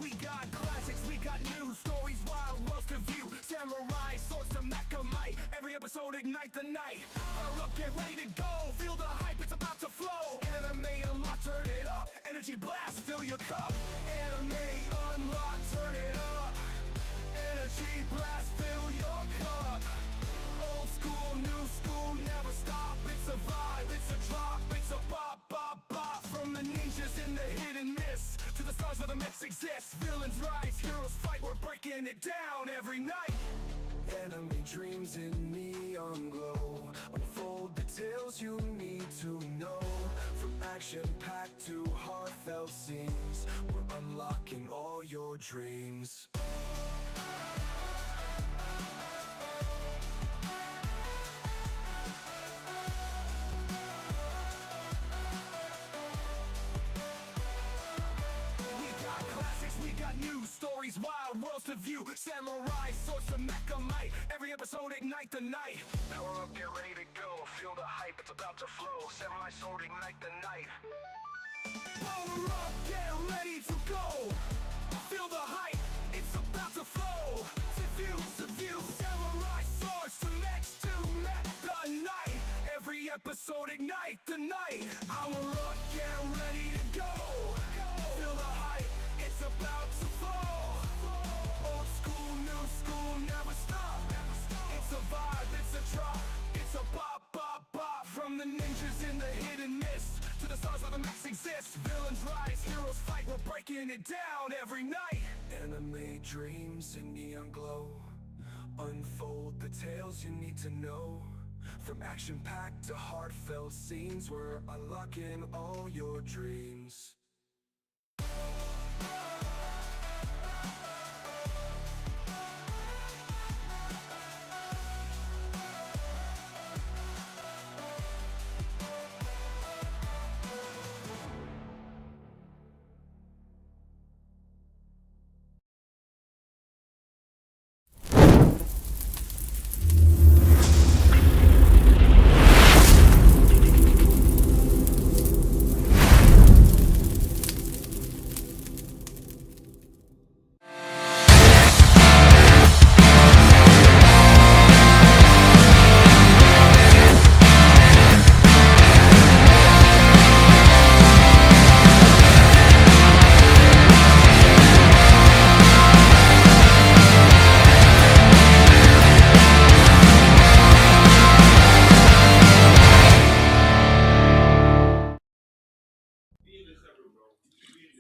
We got classics, we got new stories, wild worlds to view. Samurai, swords to Macamite. Every episode ignite the night. Power up, get ready to go. Feel the hype, it's about to flow. Anime unlock, turn it up. Energy blast, fill your cup. Anime unlock, turn it up. Energy blast, fill your cup. Old school, new school, never stop. It's a vibe, it's a drop, it's a bop, bop, bop. From the ninjas in the hidden mist to the stars where the myths exist. Villains rise, heroes fight, we're breaking it down every night. Enemy dreams in neon glow. Unfold the tales you need to know. From action-packed to heartfelt scenes, we're unlocking all your dreams. We got new stories, wild worlds to view. Samurai, swords to Macamite. Every episode ignite the night. Power up, get ready to go. Feel the hype, it's about to flow. Samurai sword, ignite the night. Power up, get ready to go. Feel the hype, it's about to flow. To view. Samurai swords to next to met the night. Every episode ignite the night. Power up, get ready to go. Feel the hype, it's about to flow. Old school, new school, never stop. It's a vibe, it's a drop, it's a bop, bop, bop. From the ninjas in the hidden mist to the stars where the myths exist. Villains rise, heroes fight, we're breaking it down every night. Anime dreams in neon glow. Unfold the tales you need to know. From action-packed to heartfelt scenes, we're unlocking all your dreams.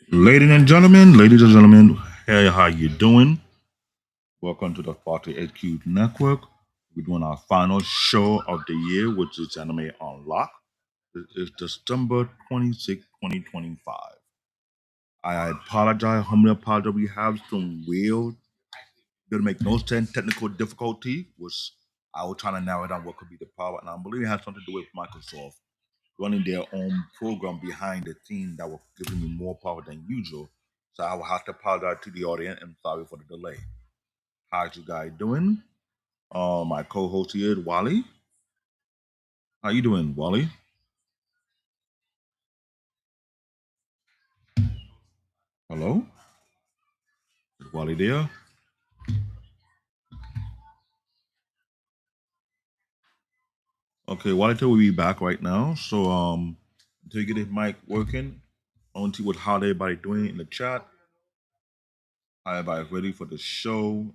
Ladies and gentlemen, hey, how you doing? Welcome to the Party 8 Cube Network. We're doing our final show of the year, which is Anime Unlock. It is December 26, 2025. I apologize, humbly apologize. We have some weird, gonna make no sense technical difficulty, which I was trying to narrow down what could be the problem. And I believe it has something to do with Microsoft running their own program behind the scenes that was giving me more power than usual. So I will have to apologize to the audience and sorry for the delay. How's you guys doing? My co-host here is Wally. How you doing, Wally? Hello? Is Wally there? Okay, Wally will be back right now. So until you get his mic working, I want to see what how everybody doing in the chat. How everybody ready for the show?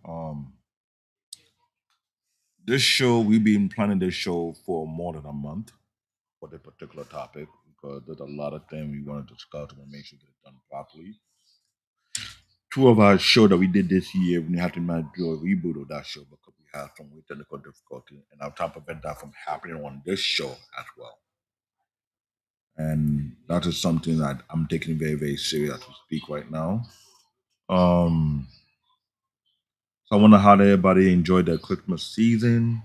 This show, we've been planning this show for more than a month for this particular topic because there's a lot of things we want to discuss and make sure we get it done properly. Two of our show that we did this year, we have to do a reboot of that show because we had some technical difficulty, and I'm trying to prevent that from happening on this show as well. And that is something that I'm taking very, very serious as we speak right now. So I wonder how everybody enjoyed their Christmas season.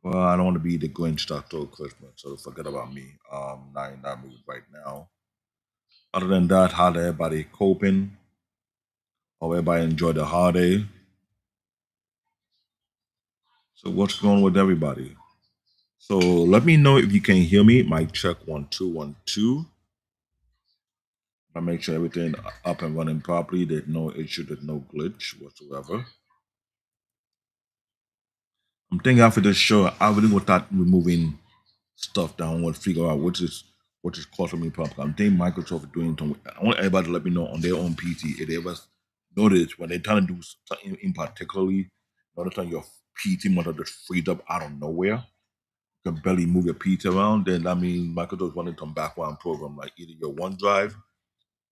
Well, I don't want to be the Grinch that stole Christmas, so forget about me. Not in that mood right now. Other than that, how everybody coping? How everybody enjoyed the holiday? So what's going on with everybody? So let me know if you can hear me. Mic check 1 2 1 2. I make sure everything up and running properly. There's no issue, there's no glitch whatsoever. I'm thinking after this show, I really want to start removing stuff that I want to figure out what is causing me problem. I'm thinking Microsoft is doing something. I want everybody to let me know on their own PC if they ever notice when they're trying to do something in particularly, all the time your PC monitor just frees up out of nowhere. You can barely move your PC around, then that means Microsoft is running some background program like either your OneDrive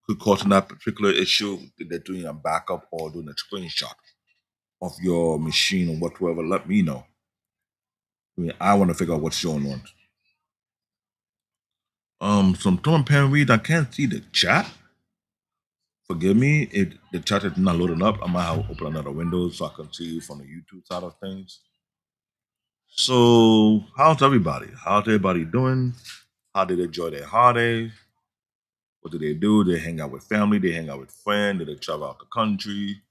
could cause that particular issue that they're doing a backup or doing a screenshot of your machine or whatever. Let me know. I mean, I want to figure out what's going on. Some Tom Pan read. I can't see the chat. Forgive me if the chat is not loading up. I might have to open another window so I can see from the YouTube side of things. So, how's everybody? How's everybody doing? How did they enjoy their holidays? What did they do? They hang out with family. They hang out with friends. Did they travel out the country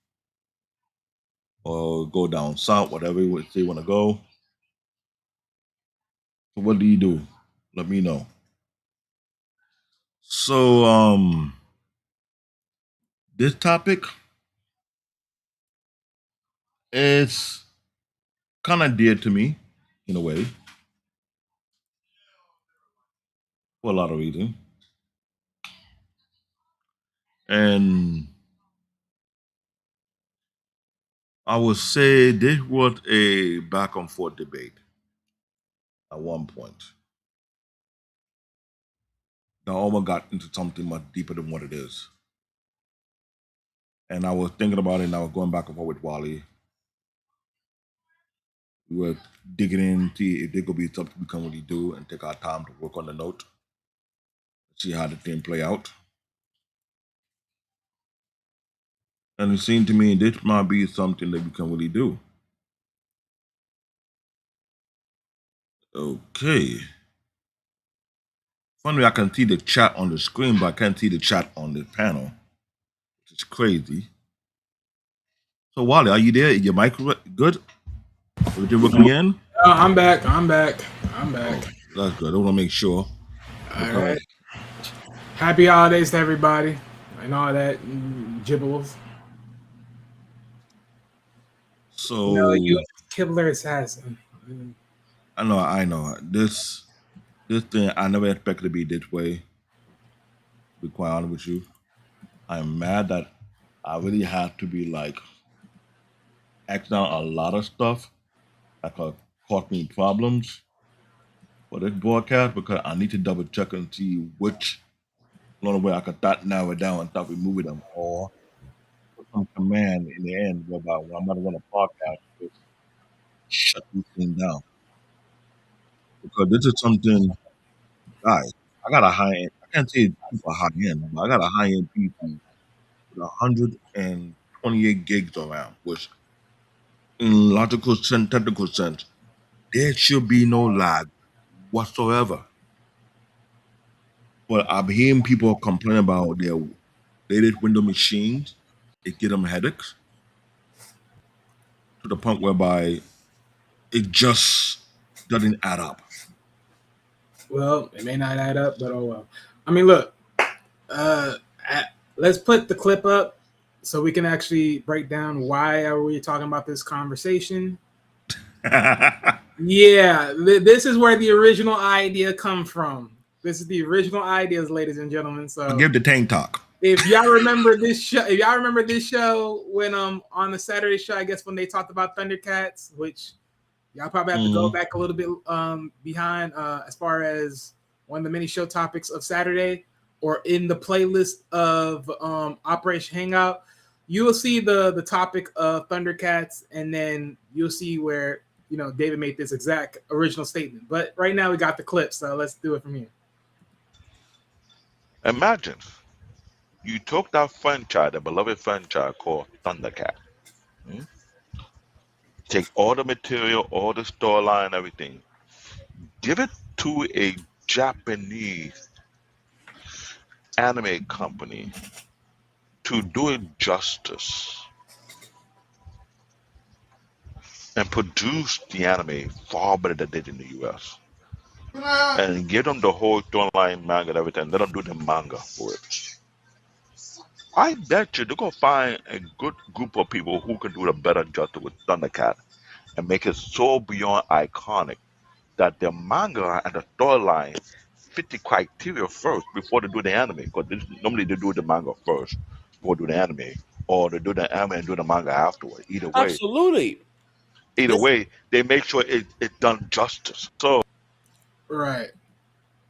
or go down south? Whatever they want to go. So, what do you do? Let me know. So, this topic is kind of dear to me in a way for a lot of reasons. And I would say this was a back and forth debate at one point. Now almost got into something much deeper than what it is. And I was thinking about it and I was going back and forth with Wally. We were digging in, see if there could be something we can really do and take our time to work on the note, see how the thing play out. And it seemed to me this might be something that we can really do. Okay. Funny, I can see the chat on the screen, but I can't see the chat on the panel, which is crazy. So, Wally, are you there? Is your mic good? Everything working in? I'm back. I'm back. Oh, that's good. I want to make sure. All right. Happy holidays to everybody and all that gibbles. So, you Kibler assassin. I know. This thing, I never expected to be this way. To be quite honest with you, I'm mad that I really had to be like acting out a lot of stuff that could cause me problems for this broadcast because I need to double check and see which only way I could start narrow it down and start removing them or put some command in the end whereby when I'm going to run a podcast, just shut this thing down. Because this is something, guys, I got a high end, I can't say it's super high end, but I got a high end PC with 128 gigs around, which in logical sense, technical sense, there should be no lag whatsoever. But I'm hearing people complain about their latest Windows machines. It give them headaches to the point whereby it just doesn't add up. Well, it may not add up, but oh well. I mean, look. Let's put the clip up so we can actually break down why are we talking about this conversation. Yeah, this is where the original idea come from. This is the original ideas, ladies and gentlemen. So give the tank talk. If y'all remember this show, when on the Saturday show, I guess when they talked about Thundercats, which y'all probably have to go back a little bit behind as far as one of the many show topics of Saturday or in the playlist of Operation Hangout, you will see the topic of Thundercats, and then you'll see where David made this exact original statement. But right now we got the clip, so let's do it from here. Imagine you took that franchise, the beloved franchise called Thundercat. Take all the material, all the storyline, everything. Give it to a Japanese anime company to do it justice and produce the anime far better than they did in the US. And give them the whole storyline, manga, and everything. Let them do the manga for it. I bet you they're gonna find a good group of people who can do the better justice with Thundercat and make it so beyond iconic that the manga and the storyline fit the criteria first before they do the anime. Because normally they do the manga first before do the anime, or they do the anime and do the manga afterward. Absolutely. Either This way, they make sure it done justice. So Right.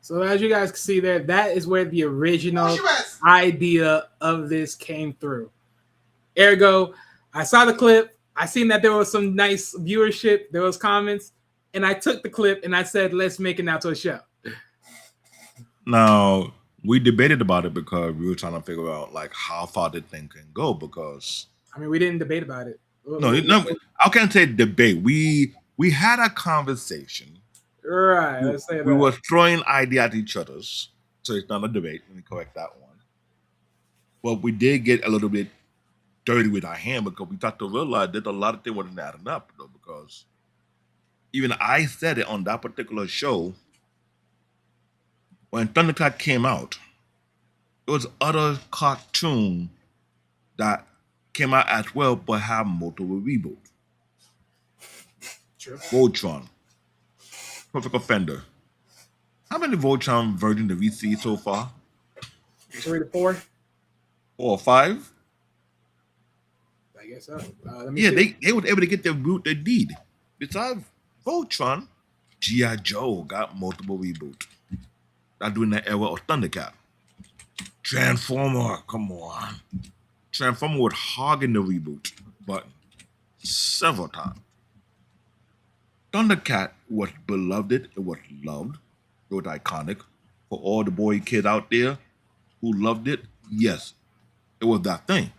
So as you guys can see there, that is where the original idea of this came through. Ergo, I saw the clip. I seen that there was some nice viewership. There was comments, and I took the clip and I said, "Let's make it now to a show." Now we debated about it because we were trying to figure out like how far the thing can go. Because I mean, we didn't debate about it. no, I can't say debate. We had a conversation. Right. Let's say We that. were throwing idea at each other's, so it's not a debate. Let me correct that one. But we did get a little bit dirty with our hand because we started to realize that a lot of things wasn't adding up though. Because even I said it on that particular show when Thundercat came out. There was other cartoon that came out as well, but have multiple reboots. True. Voltron, Perfect Offender. How many Voltron versions have we seen so far? 3 to 4. 4 or 5? I guess so. Let me Yeah, see. they were able to get their root they need. Besides Voltron, G.I. Joe got multiple reboots. Not during that era of Thundercat. Transformer, come on. Transformer was hogging the reboot button several times. Thundercat was beloved, it was loved, it was iconic. For all the boy kids out there who loved it, yes, it was that thing.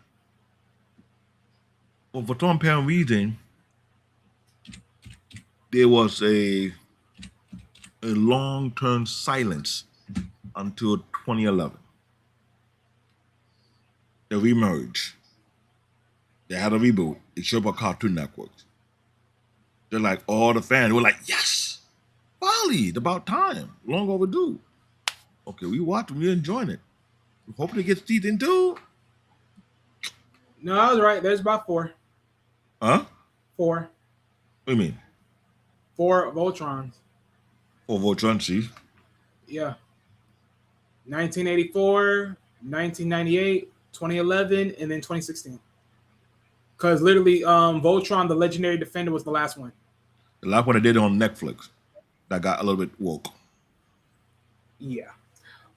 But for some apparent reason, there was a long-term silence until 2011. They remerged. They had a reboot. It showed up on Cartoon Network. They're like, all the fans were like, yes, finally, it's about time. Long overdue. Okay, we watched it, we enjoying it. We hoping to get season 2. No, I was right. There's about 4. Huh? 4. What do you mean? 4 Voltrons. 4 Voltron, see? Yeah. 1984, 1998, 2011, and then 2016. Because literally, Voltron, the Legendary Defender, was the last one. The last one I did on Netflix that got a little bit woke. Yeah.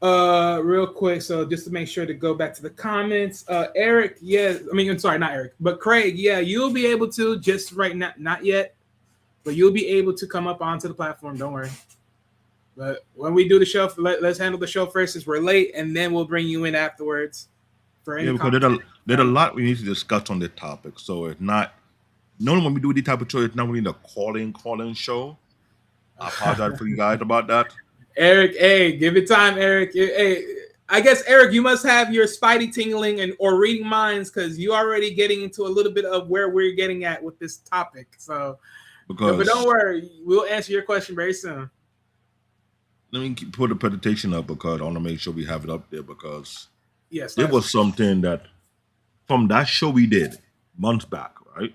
Real quick, so just to make sure to go back to the comments. Eric, yeah, I mean, I'm sorry, not Eric, but Craig, yeah, you'll be able to just right now, not yet, but you'll be able to come up onto the platform. Don't worry. But when we do the show, let's handle the show first since we're late, and then we'll bring you in afterwards. For any Yeah, because there's a lot we need to discuss on this topic. So it's not, normally when we do this type of show, it's not really the calling show. I apologize for you guys about that. Eric, hey, give it time, Eric. Hey, I guess Eric, you must have your spidey tingling and or reading minds because you already getting into a little bit of where we're getting at with this topic. So, but don't worry, we'll answer your question very soon. Let me put the presentation up because I want to make sure we have it up there because yes, it was something that from that show we did months back, right?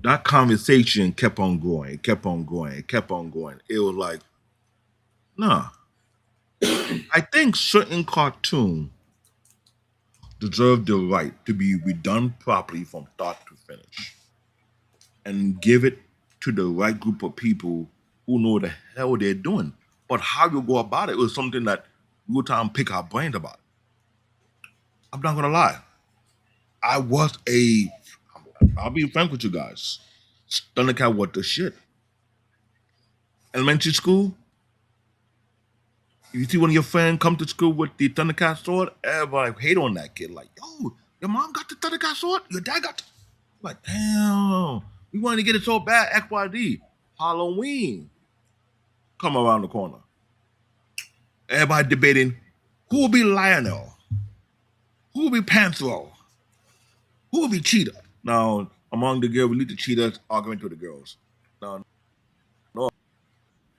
That conversation kept on going, kept on going, kept on going. It was like, nah. I think certain cartoons deserve the right to be redone properly from start to finish and give it to the right group of people who know the hell they're doing. But how you go about it was something that we were trying to pick our brains about. I'm not gonna lie. I'll be frank with you guys. Thundercat was the shit. Elementary school, you see one of your friends come to school with the Thundercat sword, everybody hate on that kid. Like, yo, your mom got the Thundercat sword? Your dad got like, damn, we wanted to get it so bad, XYZ. Halloween come around the corner. Everybody debating who will be Lionel, who will be Panthro, who will be Cheetah. Now, among the girls, we leave the cheetahs arguing to the girls. Now, no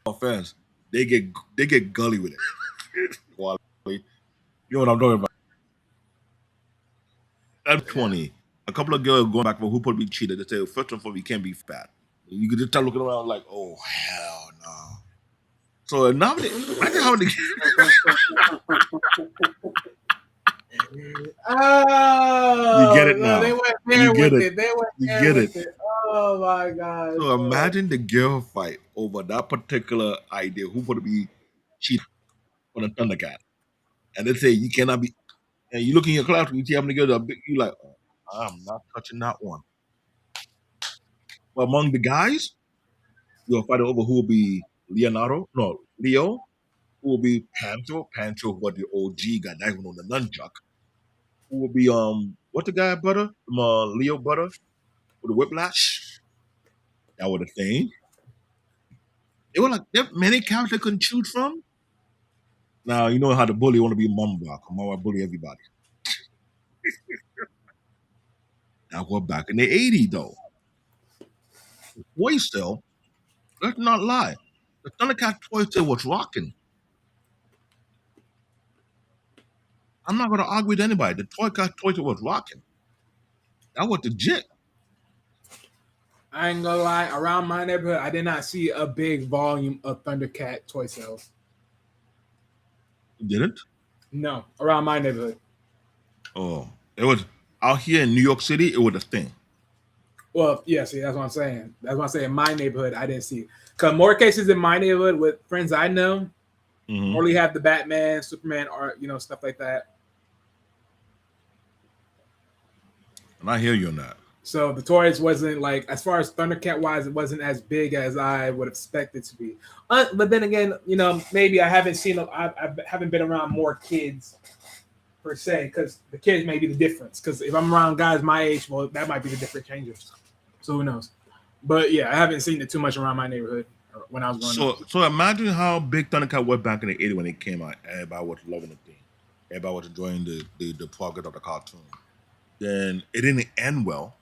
offense, they get gully with it. You know what I'm talking about? At 20, a couple of girls going back for who probably cheated. They say, first of all, we can't be fat. You could just start looking around like, oh, hell no. So now, imagine how many. Oh, You get it no, now. they went there You get with it. it. They went You there get with it. it. Oh my God. So imagine the girl fight over that particular idea who would be cheating on a Thundercat. And they say you cannot be, and you look in your class, you see how many girls are big, you like, oh, I'm not touching that one. But among the guys, you'll fight over who will be Leo, who will be Pancho. Pancho was the OG guy, not even on the nunchuck. Who will be what the guy butter? Leo butter with the whiplash. That was the thing. It was like there many characters couldn't choose from. Now you know how the bully want to be Mumm-Ra. Mumm-Ra bully everybody. Now we're back in the '80s though. Toy still, let's not lie. The Thundercat toy still was rocking. I'm not gonna argue with anybody. The toy still was rocking. That was legit. I ain't gonna lie. Around my neighborhood, I did not see a big volume of Thundercat toy sales. You didn't? No, around my neighborhood. Oh, it was out here in New York City. It was a thing. Well, yeah, see, that's what I'm saying. That's what I'm saying. In my neighborhood, I didn't see it. Because more cases in my neighborhood with friends I know, Mhm. only have the Batman, Superman, or stuff like that. And I hear you on that. So the toys wasn't like, as far as Thundercat wise, it wasn't as big as I would expect it to be. But then again, maybe I haven't seen, I haven't been around more kids per se, because the kids may be the difference. Because if I'm around guys my age, well, that might be the different changers. So who knows? But yeah, I haven't seen it too much around my neighborhood when I was growing up. So imagine how big Thundercat was back in the '80s when it came out. Everybody was loving the thing. Everybody was enjoying the progress of the cartoon. Then it didn't end well.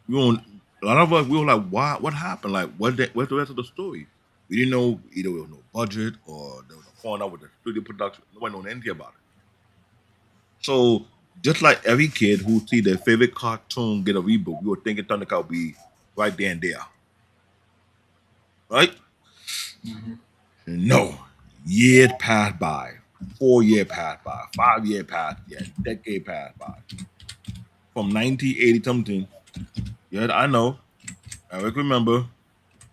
A lot of us we were like, "Why? What happened? Like, what's the rest of the story?" We didn't know either there was no budget or there was a falling out with the studio production. No one knew anything about it. So just like every kid who see their favorite cartoon get a reboot, we were thinking Thundercat would be right there and there, right? No, years passed by, 4 years passed by, 5 years passed, yeah, decade passed by. From 1980 something, yeah, I know. I remember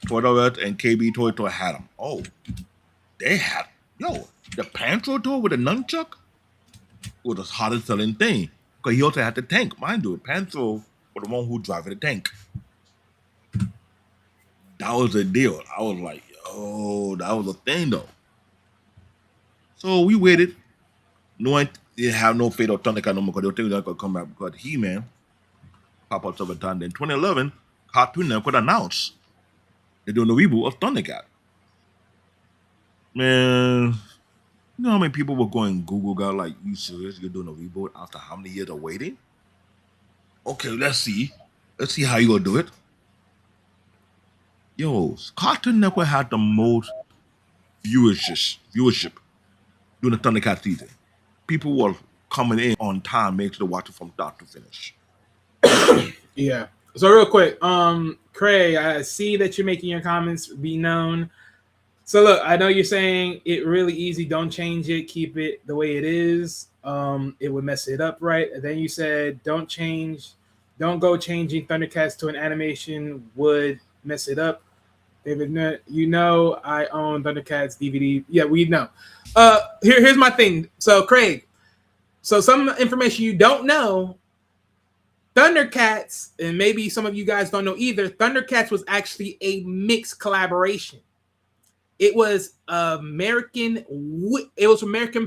Toys and KB Toy had them. Oh, they had, the Pantro toy with a nunchuck was the hottest selling thing. Because he also had the tank. Mind you, Pantro was the one who drove the tank. That was the deal. I was like, that was a thing though. So we waited. No one didn't have no Fate or Thundercat no more because they were thinking they could come back because He-Man pop up several times. Then 2011, Cartoon Network announced they're doing a reboot of Thundercat. Man, you know how many people were going Google got like, you serious? You're doing a reboot after how many years of waiting? Okay, let's see. Let's see how you gonna do it. Yo, Cartoon Network had the most viewership during the Thundercat season. People were coming in on time, making sure to watch it from start to finish. Yeah. So real quick, Craig, I see that you're making your comments be known. So look, I know you're saying it really easy. Don't change it. Keep it the way it is. It would mess it up, right? And then you said don't go changing Thundercats to an animation would mess it up. David, I own Thundercats DVD. Yeah, we know. Here's my thing. So Craig, some information you don't know. Thundercats, and maybe some of you guys don't know either, Thundercats was actually a mixed collaboration. It was American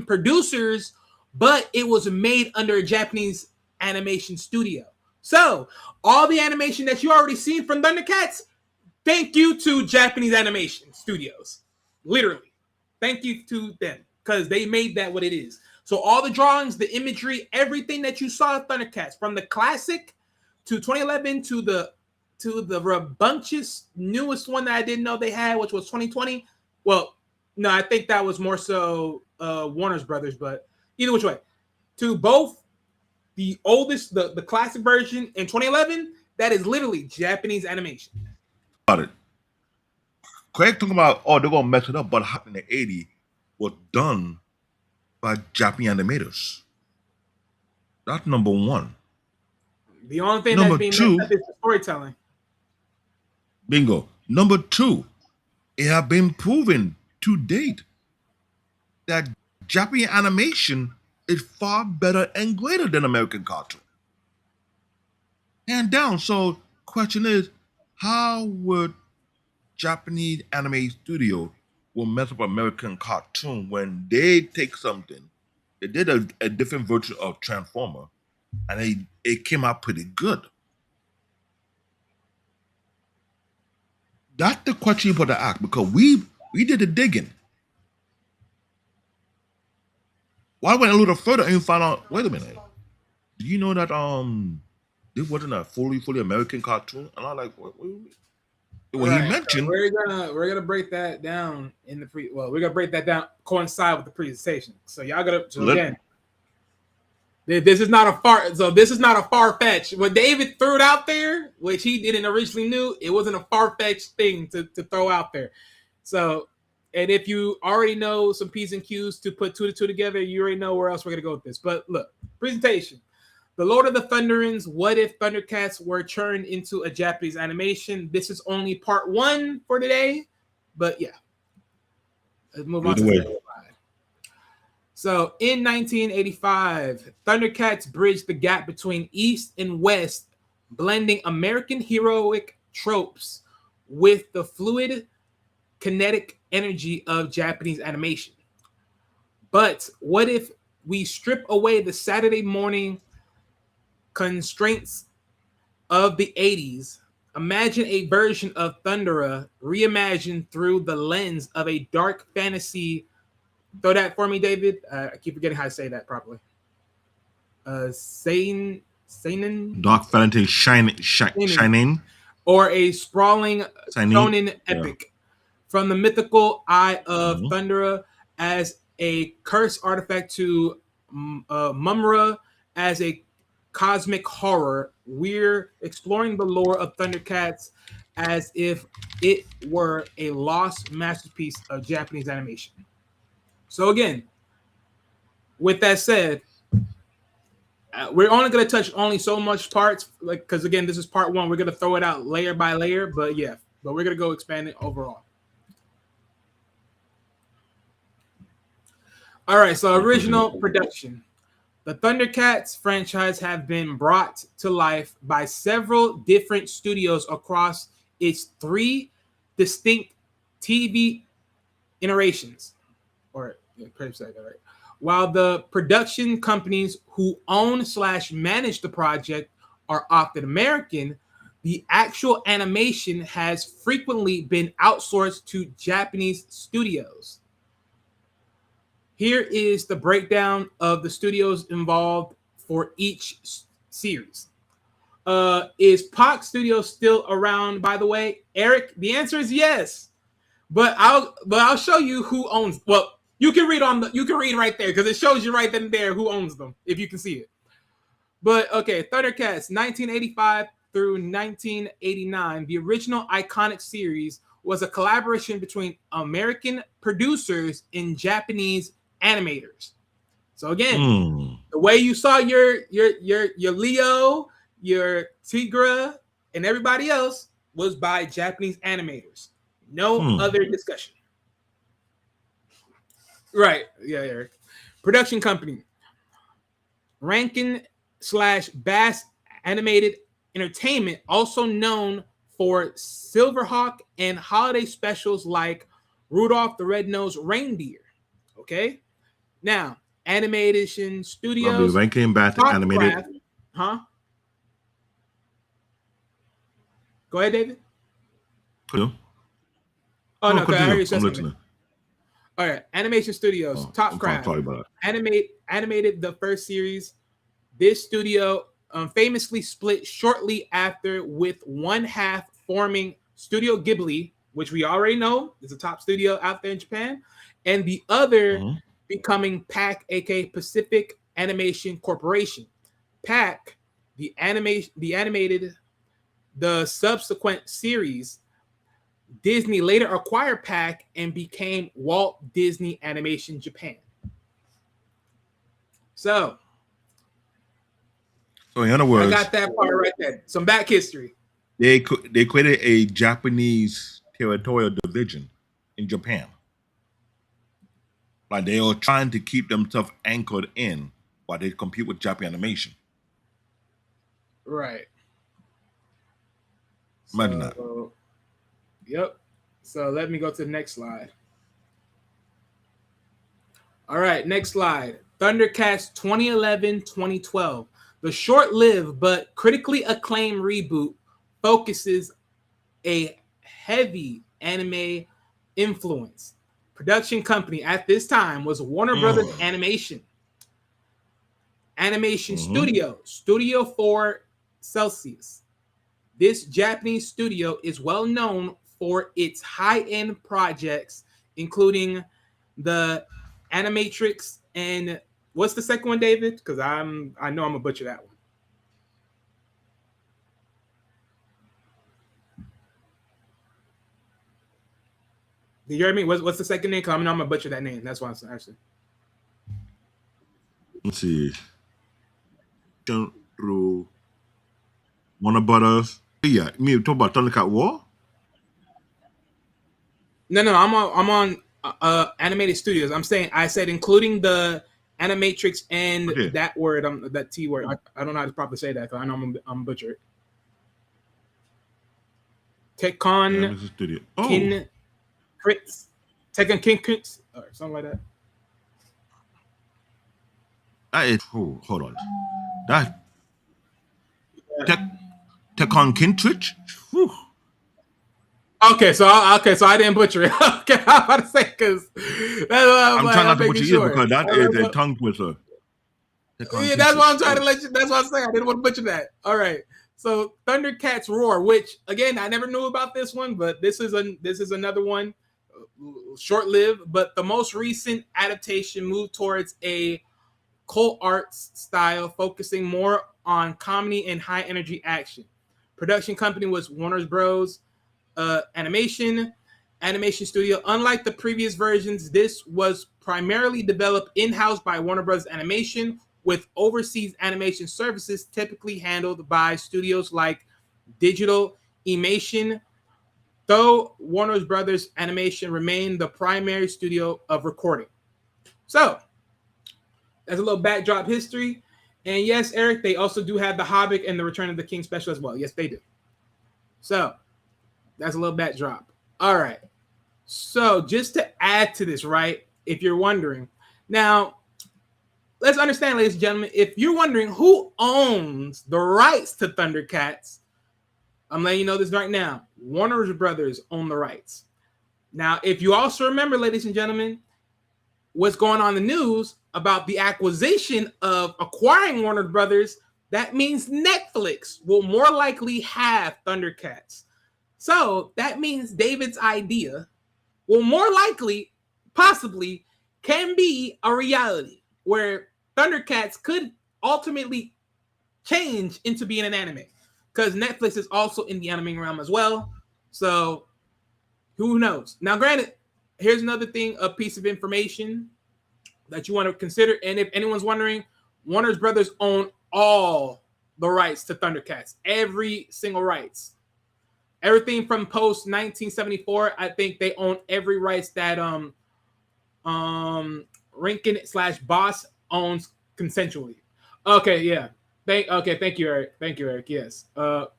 producers, but it was made under a Japanese animation studio. So all the animation that you already seen from Thundercats, thank you to Japanese animation studios. Literally. Thank you to them because they made that what it is. So all the drawings, the imagery, everything that you saw of Thundercats, from the classic to 2011 to the rambunctious newest one that I didn't know they had, which was 2020. Well, no, I think that was more so Warner's Brothers, but either which way, to both the oldest, the classic version in 2011, that is literally Japanese animation. About it. Craig talking about, oh, they're gonna mess it up, but in the 80s was done by Japanese animators. That's number one. The only thing Number that's being two, messed up is the storytelling. Bingo. Number two, it has been proven to date that Japanese animation is far better and greater than American cartoon. Hand down. So, question is, how would Japanese anime studio will mess up American cartoon when they take something? They did a different version of Transformer, and it came out pretty good. That's the question you put to ask, because we did the digging. Why went a little further and you found out? Wait a minute. Do you know that this wasn't a fully American cartoon? And I'm like, what when he mentioned, so we're gonna break that down in the we're gonna break that down coincide with the presentation. So y'all gotta again. This is not a far fetch. What David threw it out there, which he didn't originally knew, it wasn't a far fetched thing to throw out there. So, and if you already know some P's and Q's to put 2 to 2 together, you already know where else we're gonna go with this. But look, presentation. The Lord of the Thunderians, what if Thundercats were turned into a Japanese animation? This is only part 1 for today, but yeah. Let's move on to the So in 1985, Thundercats bridged the gap between East and West, blending American heroic tropes with the fluid kinetic energy of Japanese animation. But what if we strip away the Saturday morning constraints of the 80s? Imagine a version of Mumm-Ra reimagined through the lens of a dark fantasy. Throw that for me, David. I keep forgetting how to say that properly. Seinen? Dark fantasy shining. Or a sprawling shonen epic. From the mythical eye of Mumm-Ra as a cursed artifact to Mumm-Ra as a cosmic horror, we're exploring the lore of Thundercats as if it were a lost masterpiece of Japanese animation. So again, with that said, we're only going to touch only so much parts, like because again, this is part 1. We're going to throw it out layer by layer, but we're going to go expand it overall. All right, so original production. The Thundercats franchise have been brought to life by several different studios across its 3 distinct TV iterations. While the production companies who own/manage the project are often American, the actual animation has frequently been outsourced to Japanese studios. Here is the breakdown of the studios involved for each series. Is Pac Studios still around, by the way? Eric, the answer is yes. But I'll show you who owns. Well, you can read right there because it shows you right then and there who owns them if you can see it. But okay, Thundercats 1985 through 1989, the original iconic series was a collaboration between American producers and Japanese animators. So again, the way you saw your Leo, your Tigra, and everybody else was by Japanese animators. No other discussion. Right. Yeah, Eric. Production company. Rankin/Bass Animated Entertainment, also known for Silverhawk and holiday specials like Rudolph the Red-Nosed Reindeer. Okay. Now, Animation Studios. Rankin-Bass Animated. Huh? Go ahead, David. Hello? Oh, no, I heard you I'm listening. All right, Animation Studios, Topcraft, animated the first series. This studio famously split shortly after, with one half forming Studio Ghibli, which we already know is a top studio out there in Japan, and the other becoming PAC, aka Pacific Animation Corporation. Pack, the subsequent series, Disney later acquired Pack and became Walt Disney Animation Japan. So in other words, I got that part right there. Some back history. They created a Japanese territorial division in Japan. Like they are trying to keep themselves anchored in while they compete with Japan animation. Right. Imagine that. Yep. So let me go to the next slide. All right, next slide. Thundercats 2011-2012. The short-lived but critically acclaimed reboot focuses a heavy anime influence. Production company at this time was Warner Brothers Animation Studio, Studio 4 Celsius. This Japanese studio is well known for its high-end projects, including the Animatrix and what's the second one, David? Because I know I'm gonna butcher that one. Do you hear me? What's the second name? Because I'm gonna butcher that name. That's why I'm actually. Let's see. Warner Brothers. Yeah, you talk about Thundercat War? No, I'm on Animated Studios. I said including the Animatrix and that word, that T word. I don't know how to properly say that because I know I'm butcher it. Tekken Kin Crits. Tekken Kin Crits or something like that. That is hold on. That Tekken Kintrich? Whew. Okay, so I didn't butcher it. Okay, I'm about to say because I'm trying not to butcher you because that is a tongue twister. Yeah, that's why I'm trying to let you. That's what I'm saying. I didn't want to butcher that. All right. So Thundercats Roar, which again I never knew about this one, but this is another one, short-lived. But the most recent adaptation moved towards a cult arts style, focusing more on comedy and high-energy action. Production company was Warner Bros. Animation Studio. Unlike the previous versions, this was primarily developed in-house by Warner Bros. Animation, with overseas animation services typically handled by studios like Digital Imation, though Warner Bros. Animation remained the primary studio of recording. So, that's a little backdrop history. And yes, Eric, they also do have the Hobbit and the Return of the King special as well. Yes, they do. So, that's a little backdrop. All right. So, just to add to this, right, if you're wondering. Now, let's understand, ladies and gentlemen, if you're wondering who owns the rights to Thundercats, I'm letting you know this right now. Warner Brothers own the rights. Now, if you also remember, ladies and gentlemen, what's going on in the news about the acquisition of acquiring Warner Brothers, that means Netflix will more likely have Thundercats. So that means David's idea will more likely, possibly, can be a reality where Thundercats could ultimately change into being an anime, because Netflix is also in the anime realm as well. So who knows? Now, granted, here's another thing, a piece of information that you want to consider. And if anyone's wondering, Warner Brothers own all the rights to Thundercats, every single rights. Everything from post 1974, I think they own every rights that Rankin/Boss owns consensually. Okay, yeah. Thank you, Eric. Thank you, Eric. Yes.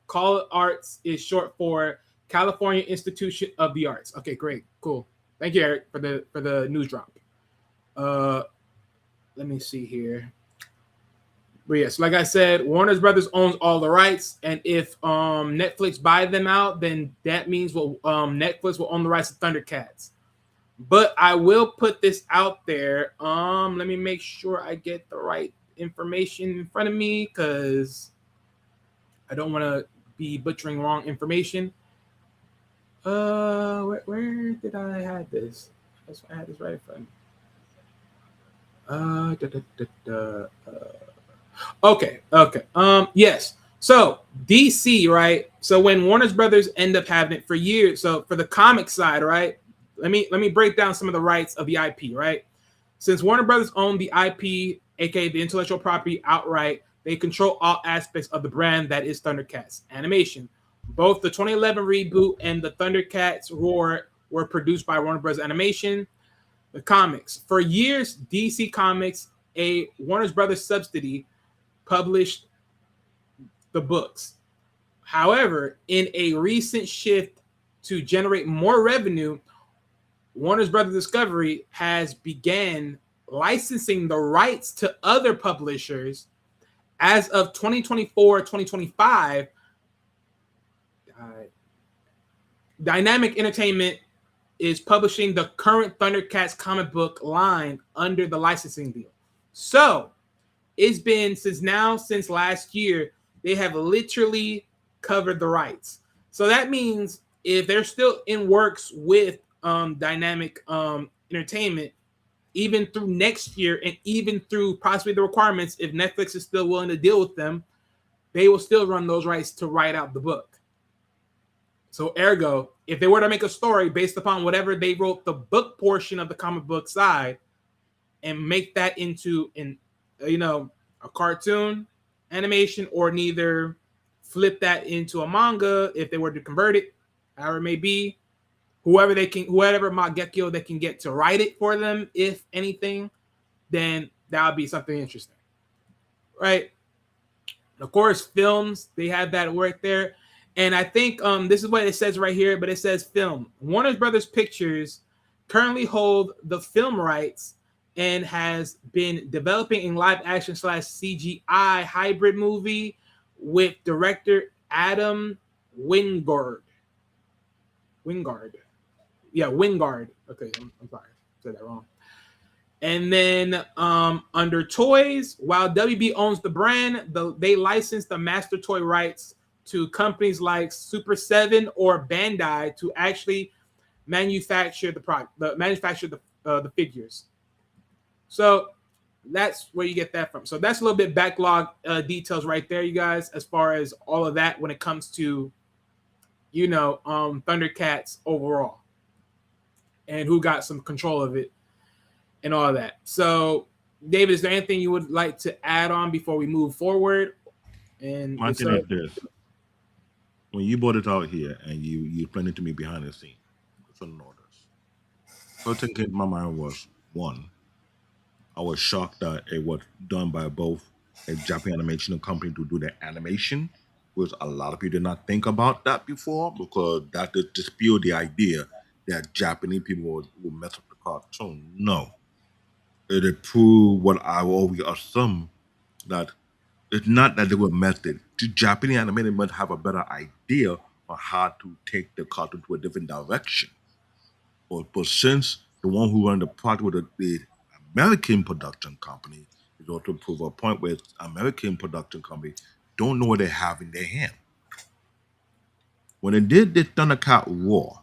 Call Arts is short for California Institute of the Arts. Okay, great, cool. Thank you, Eric, for the news drop. Let me see here. But yes, like I said, Warner Brothers owns all the rights, and if Netflix buy them out, then that means Netflix will own the rights to Thundercats. But I will put this out there. Let me make sure I get the right information in front of me, because I don't want to be butchering wrong information. Where did I have this? I had this right in front of me. Okay. Yes. So DC, right? So when Warner's Brothers end up having it for years, so for the comic side, right? Let me break down some of the rights of the IP, right? Since Warner Brothers owned the IP, aka the intellectual property, outright, they control all aspects of the brand that is Thundercats animation. Both the 2011 reboot and the Thundercats Roar were produced by Warner Brothers Animation. The comics. For years, DC Comics, a Warner Brothers subsidiary, published the books. However, in a recent shift to generate more revenue, Warner Brothers Discovery has began licensing the rights to other publishers. As of 2024-2025, Dynamic Entertainment is publishing the current Thundercats comic book line under the licensing deal. So it's been since last year, they have literally covered the rights. So that means if they're still in works with Dynamic Entertainment, even through next year and even through possibly the requirements, if Netflix is still willing to deal with them, they will still run those rights to write out the book. So ergo, if they were to make a story based upon whatever they wrote the book portion of the comic book side and make that into a cartoon animation, or neither flip that into a manga if they were to convert it, however it may be, whoever Mangekyo they can get to write it for them, if anything, then that would be something interesting, right? Of course, films, they have that work there. And I think this is what it says right here, but it says film. Warner Brothers Pictures currently hold the film rights and has been developing a live action / CGI hybrid movie with director Adam Wingard. Yeah, Wingard. Okay, I'm sorry. I said that wrong. And then under toys, while WB owns the brand, they license the master toy rights to companies like Super 7 or Bandai to actually manufacture the figures. So that's where you get that from. So that's a little bit backlog details right there, you guys, as far as all of that when it comes to, Thundercats overall and who got some control of it and all of that. So, David, is there anything you would like to add on before we move forward? And My thing is this: when you brought it out here and you explained it to me behind the scene, I couldn't know this. First thing came to my mind was one. I was shocked that it was done by both a Japanese animation company to do the animation, which a lot of people did not think about that before, because that just dispelled the idea that Japanese people would mess up the cartoon. No, it proved what I always assumed, that it's not that they were messed it. The Japanese animators must have a better idea on how to take the cartoon to a different direction. But since the one who run the project with the American production company is also to prove a point where American production company don't know what they have in their hand. When they did the Thundercat War,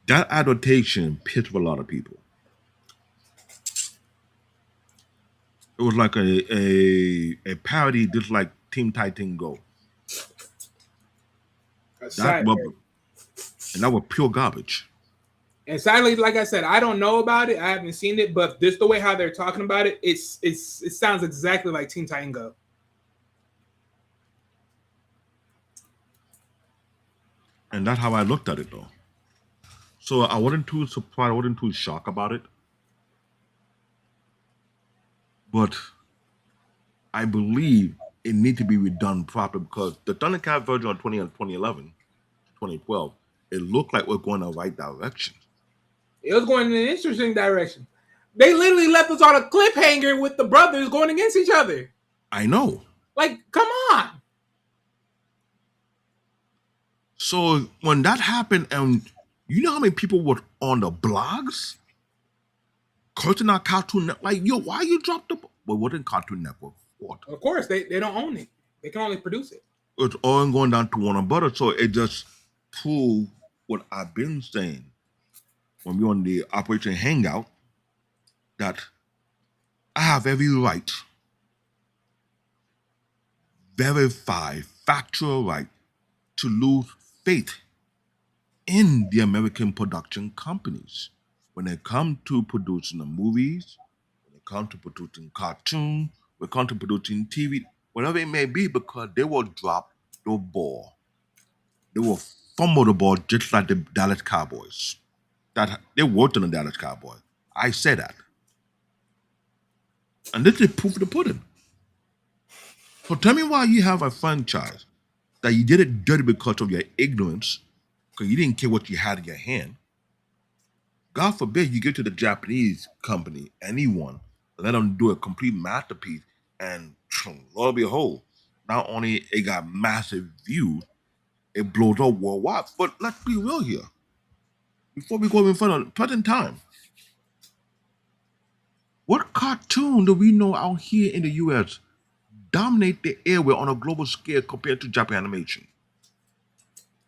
that adaptation pissed a lot of people. It was like a parody, just like Team Titan Go. That was pure garbage. And sadly, like I said, I don't know about it. I haven't seen it, but just the way how they're talking about it, it sounds exactly like Teen Titan Go. And that's how I looked at it, though. So I wasn't too surprised. I wasn't too shocked about it. But I believe it needs to be redone properly, because the Thundercat version of 2011, 2012, it looked like we're going the right direction. It was going in an interesting direction. They literally left us on a cliffhanger with the brothers going against each other. I know. Like, come on. So when that happened, and you know how many people were on the blogs cursing our Cartoon Network, like, yo, why you dropped the... Well, what did Cartoon Network for? Of course, they don't own it. They can only produce it. It's all going down to Warner Brothers, so it just proved what I've been saying when we were on the Operation Hangout, that I have every right, verified, factual right to lose faith in the American production companies when it comes to producing the movies, when it comes to producing cartoon, when it comes to producing TV, whatever it may be, because they will drop the ball. They will fumble the ball just like the Dallas Cowboys. That they worked on the Dallas Cowboys. I say that. And this is proof of the pudding. So tell me why you have a franchise that you did it dirty because of your ignorance, because you didn't care what you had in your hand. God forbid you get to the Japanese company, anyone, let them do a complete masterpiece, and Lord behold, not only it got massive views, it blows up worldwide. But let's be real here. Before we go in front of present time, what cartoon do we know out here in the US dominate the airway on a global scale compared to Japan animation?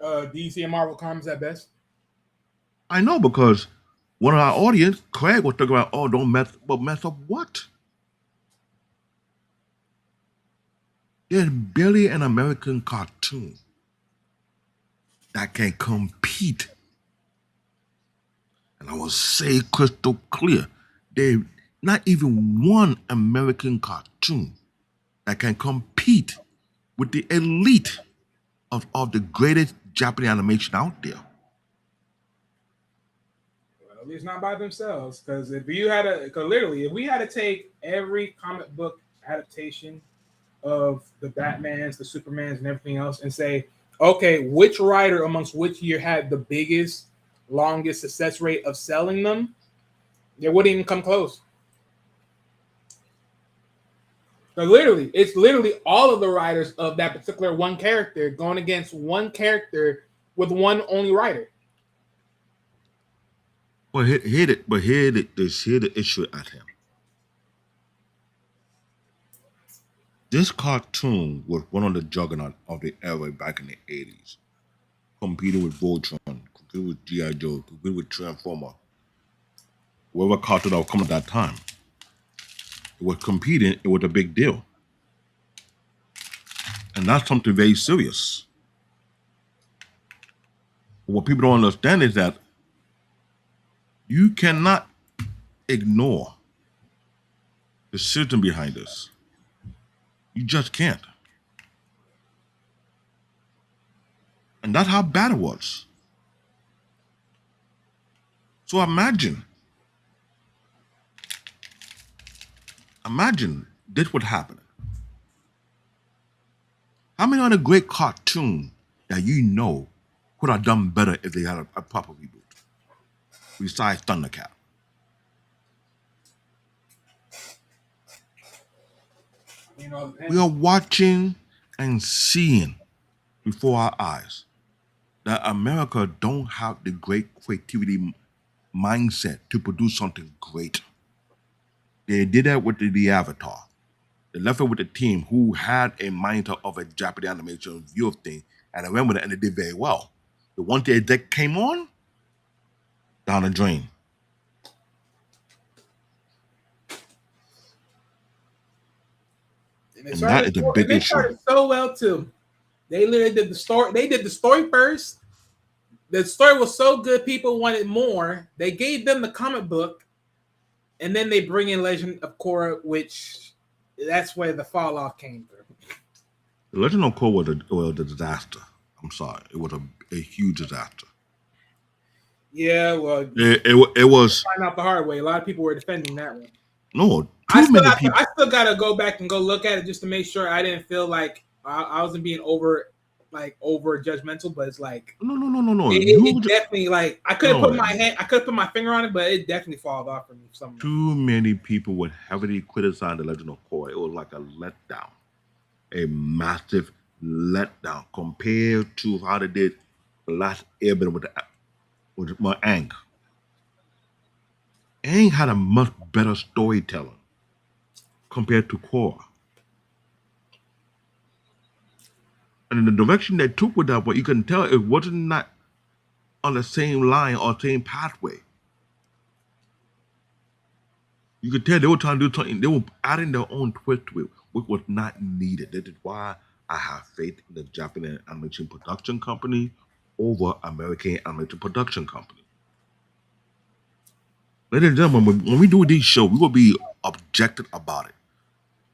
DC and Marvel comics at best. I know because one of our audience, Craig, was talking about, oh, don't mess, but mess up what? There's barely an American cartoon that can compete. And I will say crystal clear, there's not even one American cartoon that can compete with the elite of the greatest Japanese animation out there. Well, at least not by themselves. Because if you had if we had to take every comic book adaptation of the Batmans, the Supermans, and everything else, and say, okay, which writer amongst which year had the biggest, longest success rate of selling them, they wouldn't even come close. So it's literally all of the writers of that particular one character going against one character with one only writer. Well, here the issue at him. This cartoon was one of the juggernaut of the era back in the 80s, competing with Voltron, competing with G.I. Joe, competing with Transformer. Whatever cartoon that was coming at that time. It was competing, it was a big deal. And that's something very serious. What people don't understand is that you cannot ignore the system behind this. You just can't. And that's how bad it was. So imagine this would happen. How many other great cartoons that you know could have done better if they had a proper reboot? Besides Thundercats. You know, We are watching and seeing before our eyes that America don't have the great creativity mindset to produce something great. They did that with the Avatar. They left it with the team who had a mindset of a Japanese animation view of things, and I remember that, and they did very well. The one day that came on, down the drain. And that is a big issue. They started so well too. They literally did the story. They did the story first. The story was so good, people wanted more. They gave them the comic book, and then they bring in Legend of Korra, which that's where the fall off came through. The Legend of Korra was a disaster. I'm sorry, it was a huge disaster. Yeah, well, it was. Find out the hard way. A lot of people were defending that one. No, I still gotta go back and go look at it just to make sure I didn't feel like I wasn't being over judgmental, but it's like no. It definitely like I could have put my finger on it, but it definitely falls off for me. Too many people would heavily criticize the Legend of Korra. It was like a letdown, a massive letdown compared to how they did the last Airbender with my Aang. Aang had a much better storytelling compared to Korra. And in the direction they took with that, but you can tell it wasn't not on the same line or same pathway. You could tell they were trying to do something. They were adding their own twist to it, which was not needed. That is why I have faith in the Japanese animation production company over American animation production company. Ladies and gentlemen, when we do these shows, we will be objective about it.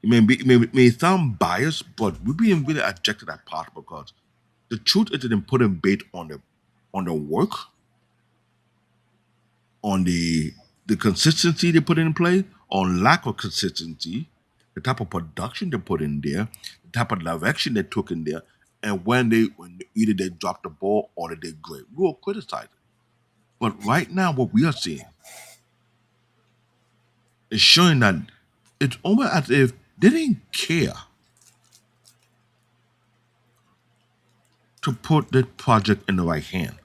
It may sound biased, but we're being really objective as possible because the truth is in putting bait on the work, on the consistency they put in play, on lack of consistency, the type of production they put in there, the type of direction they took in there, and when either they dropped the ball or they did great. We will criticize it. But right now, what we are seeing is showing that it's almost as if they didn't care to put the project in the right hand.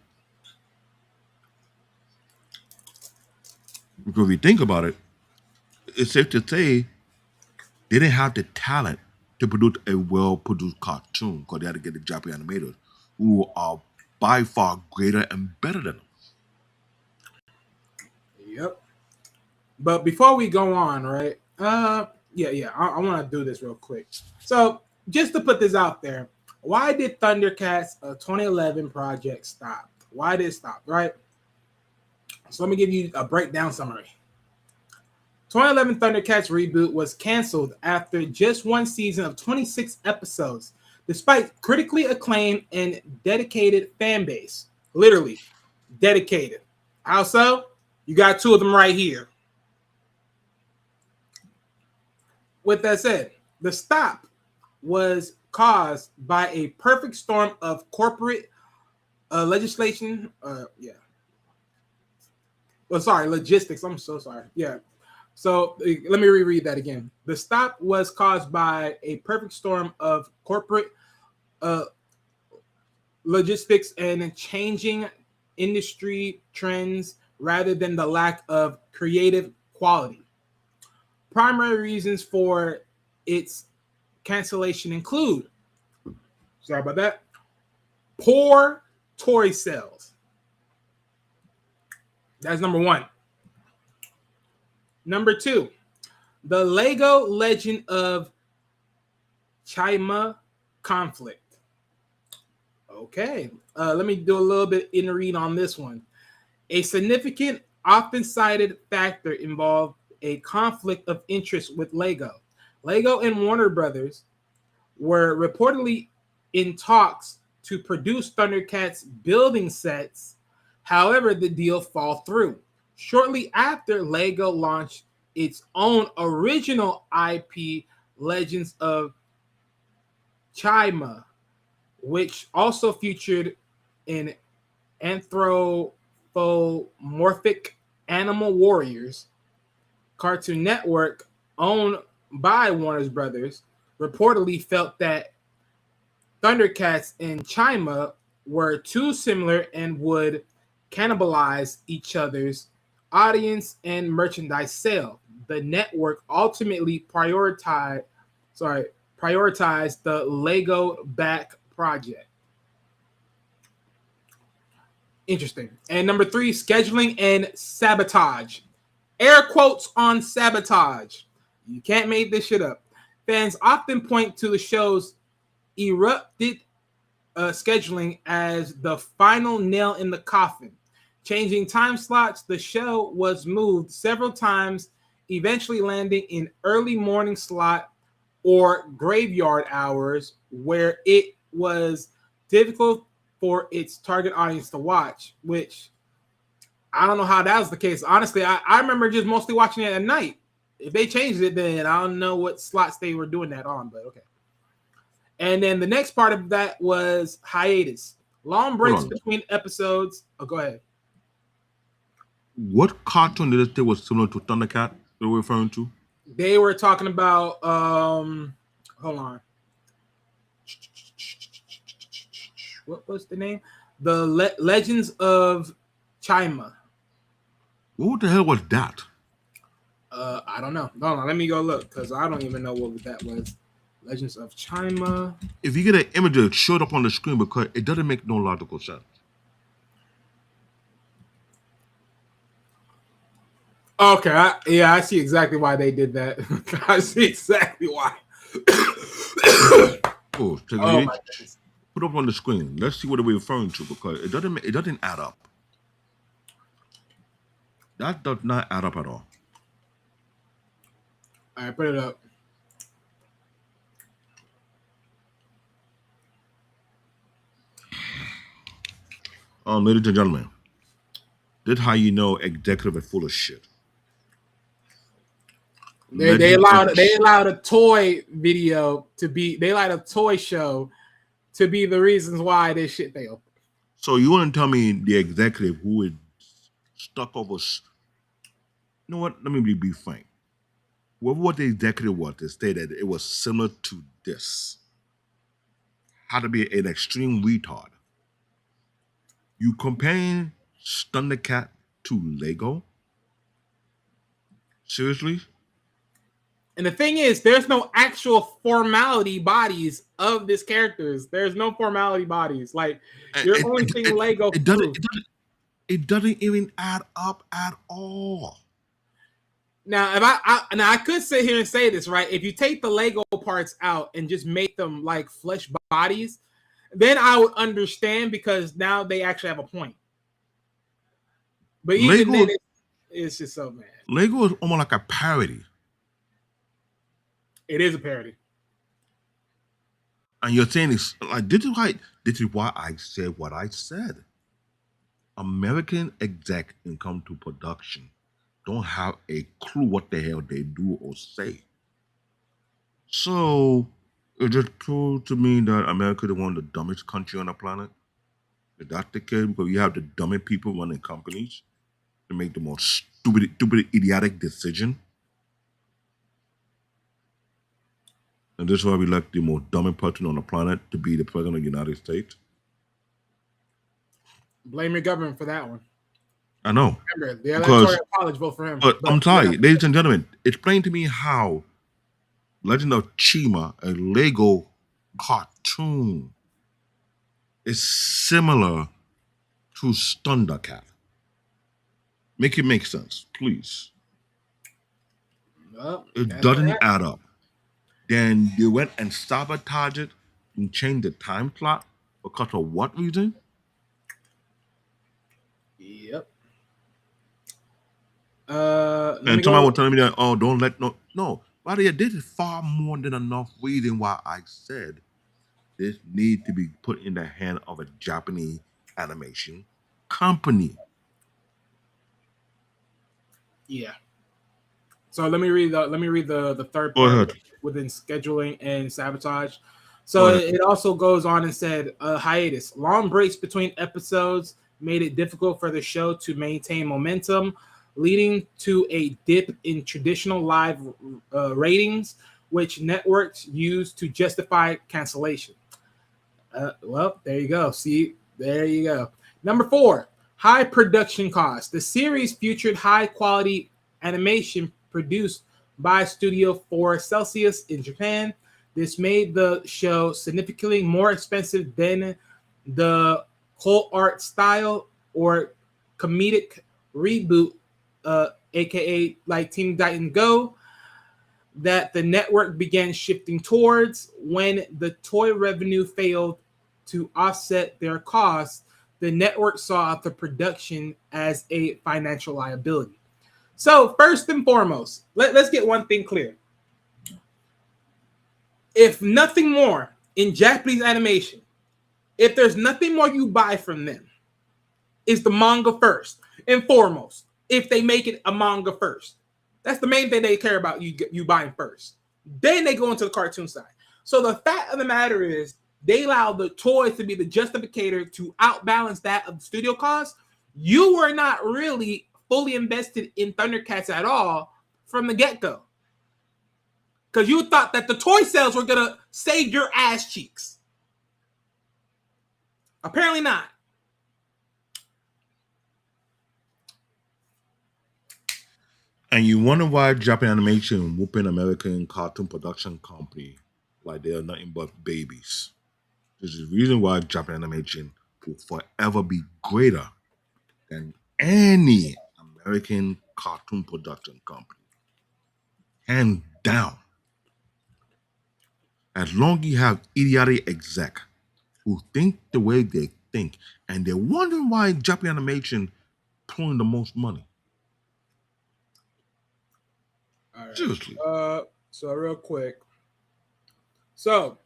Because if you think about it, it's safe to say they didn't have the talent to produce a well-produced cartoon because they had to get the Japanese animators who are by far greater and better than them. Yep. But before we go on, right? I want to do this real quick. So just to put this out there, why did Thundercats 2011 project stop? Why did it stop, right? So let me give you a breakdown summary. 2011 Thundercats reboot was canceled after just one season of 26 episodes, despite critically acclaimed and dedicated fan base. Literally, dedicated. How so? You got two of them right here. With that said, the stop was caused by a perfect storm of corporate legislation. Logistics. I'm so sorry. Yeah. So let me reread that again. The stop was caused by a perfect storm of corporate logistics and changing industry trends rather than the lack of creative quality. Primary reasons for its cancellation include, sorry about that, poor toy sales. That's number one. Number two, the Lego Legend of Chima conflict. Okay, let me do a little bit in read on this one. A significant, often cited factor involved a conflict of interest with Lego. Lego and Warner Brothers were reportedly in talks to produce Thundercats building sets. However, the deal fell through. Shortly after, Lego launched its own original IP, Legends of Chima, which also featured an anthropomorphic animal warriors. Cartoon Network, owned by Warner Brothers, reportedly felt that Thundercats and Chima were too similar and would cannibalize each other's audience and merchandise sale. The network ultimately prioritized the Lego back project. Interesting. And number three, scheduling and sabotage. Air quotes on sabotage. You can't make this shit up. Fans often point to the show's erupted scheduling as the final nail in the coffin. Changing time slots, the show was moved several times, eventually landing in early morning slot or graveyard hours, where it was difficult for its target audience to watch, which I don't know how that was the case. Honestly, I remember just mostly watching it at night. If they changed it, then I don't know what slots they were doing that on, but okay. And then the next part of that was hiatus. Long breaks between episodes. Oh, go ahead. What cartoon did it say was similar to Thundercat they were referring to? They were talking about, hold on. What was the name? The Legends of Chima. What the hell was that? I don't know. Hold on, let me go look because I don't even know what that was. Legends of Chima. If you get an image that showed up on the screen because it doesn't make no logical sense. Okay, I see exactly why they did that. I see exactly why. Oh, take Oh it. my goodness. Put up on the screen. Let's see what we're referring to because it doesn't add up. That does not add up at all. All right, put it up. Ladies and gentlemen, this how you know executive is full of shit. They allowed a toy video to be. They allowed a toy show to be the reasons why this shit failed. So you want to tell me the executive who is stuck over? You know what? Let me be frank. What the executive was to say that it was similar to this. How to be an extreme retard. You comparing Thundercat to Lego? Seriously? And the thing is, there's no actual formality bodies of these characters. There's no formality bodies. Like you're only seeing Lego. It doesn't even add up at all. Now, if I could sit here and say this, right? If you take the Lego parts out and just make them like flesh bodies, then I would understand because now they actually have a point. But even then, it's just so mad. Lego is almost like a parody. It is a parody. And you're saying it's like this is why I said what I said. American exec and come to production don't have a clue what the hell they do or say. So it just proved to me that America is one of the dumbest country on the planet. Is that the case? Because you have the dumbest people running companies to make the most stupid, idiotic decision. And this is why we elect the most dumbest person on the planet to be the president of the United States. Blame your government for that one. I know. Remember, the electoral college vote for him. But I'm sorry, ladies and gentlemen, explain to me how Legend of Chima, a Lego cartoon, is similar to Thundercat. Make it make sense, please. Well, it doesn't add up. Then you went and sabotaged it and changed the time slot because of what reason? Yep. And somebody was telling me that, oh, don't let no. By the way, this is far more than enough reason why I said this need to be put in the hand of a Japanese animation company. Yeah. So let me read the third part within scheduling and sabotage. So it also goes on and said hiatus. Long breaks between episodes made it difficult for the show to maintain momentum, leading to a dip in traditional live ratings, which networks use to justify cancellation. Well, there you go. See, there you go. Number 4, high production costs. The series featured high quality animation produced by Studio 4 Celsius in Japan. This made the show significantly more expensive than the whole art style or comedic reboot, aka like Teen Titan Go, that the network began shifting towards. When the toy revenue failed to offset their costs, the network saw the production as a financial liability. So first and foremost, let's get one thing clear. If nothing more in Japanese animation, if there's nothing more you buy from them, is the manga first and foremost. If they make it a manga first, that's the main thing they care about. You buying first, then they go into the cartoon side. So the fact of the matter is, they allow the toys to be the justificator to outbalance that of the studio cost. You were not really fully invested in Thundercats at all from the get-go, because you thought that the toy sales were gonna save your ass cheeks. Apparently not. And you wonder why Japan Animation whooping American cartoon production company like they are nothing but babies. This is the reason why Japan Animation will forever be greater than any American cartoon production company. Hands down. As long as you have idiotic exec who think the way they think, and they're wondering why Japanese animation pulling the most money. All right. Seriously. So real quick. So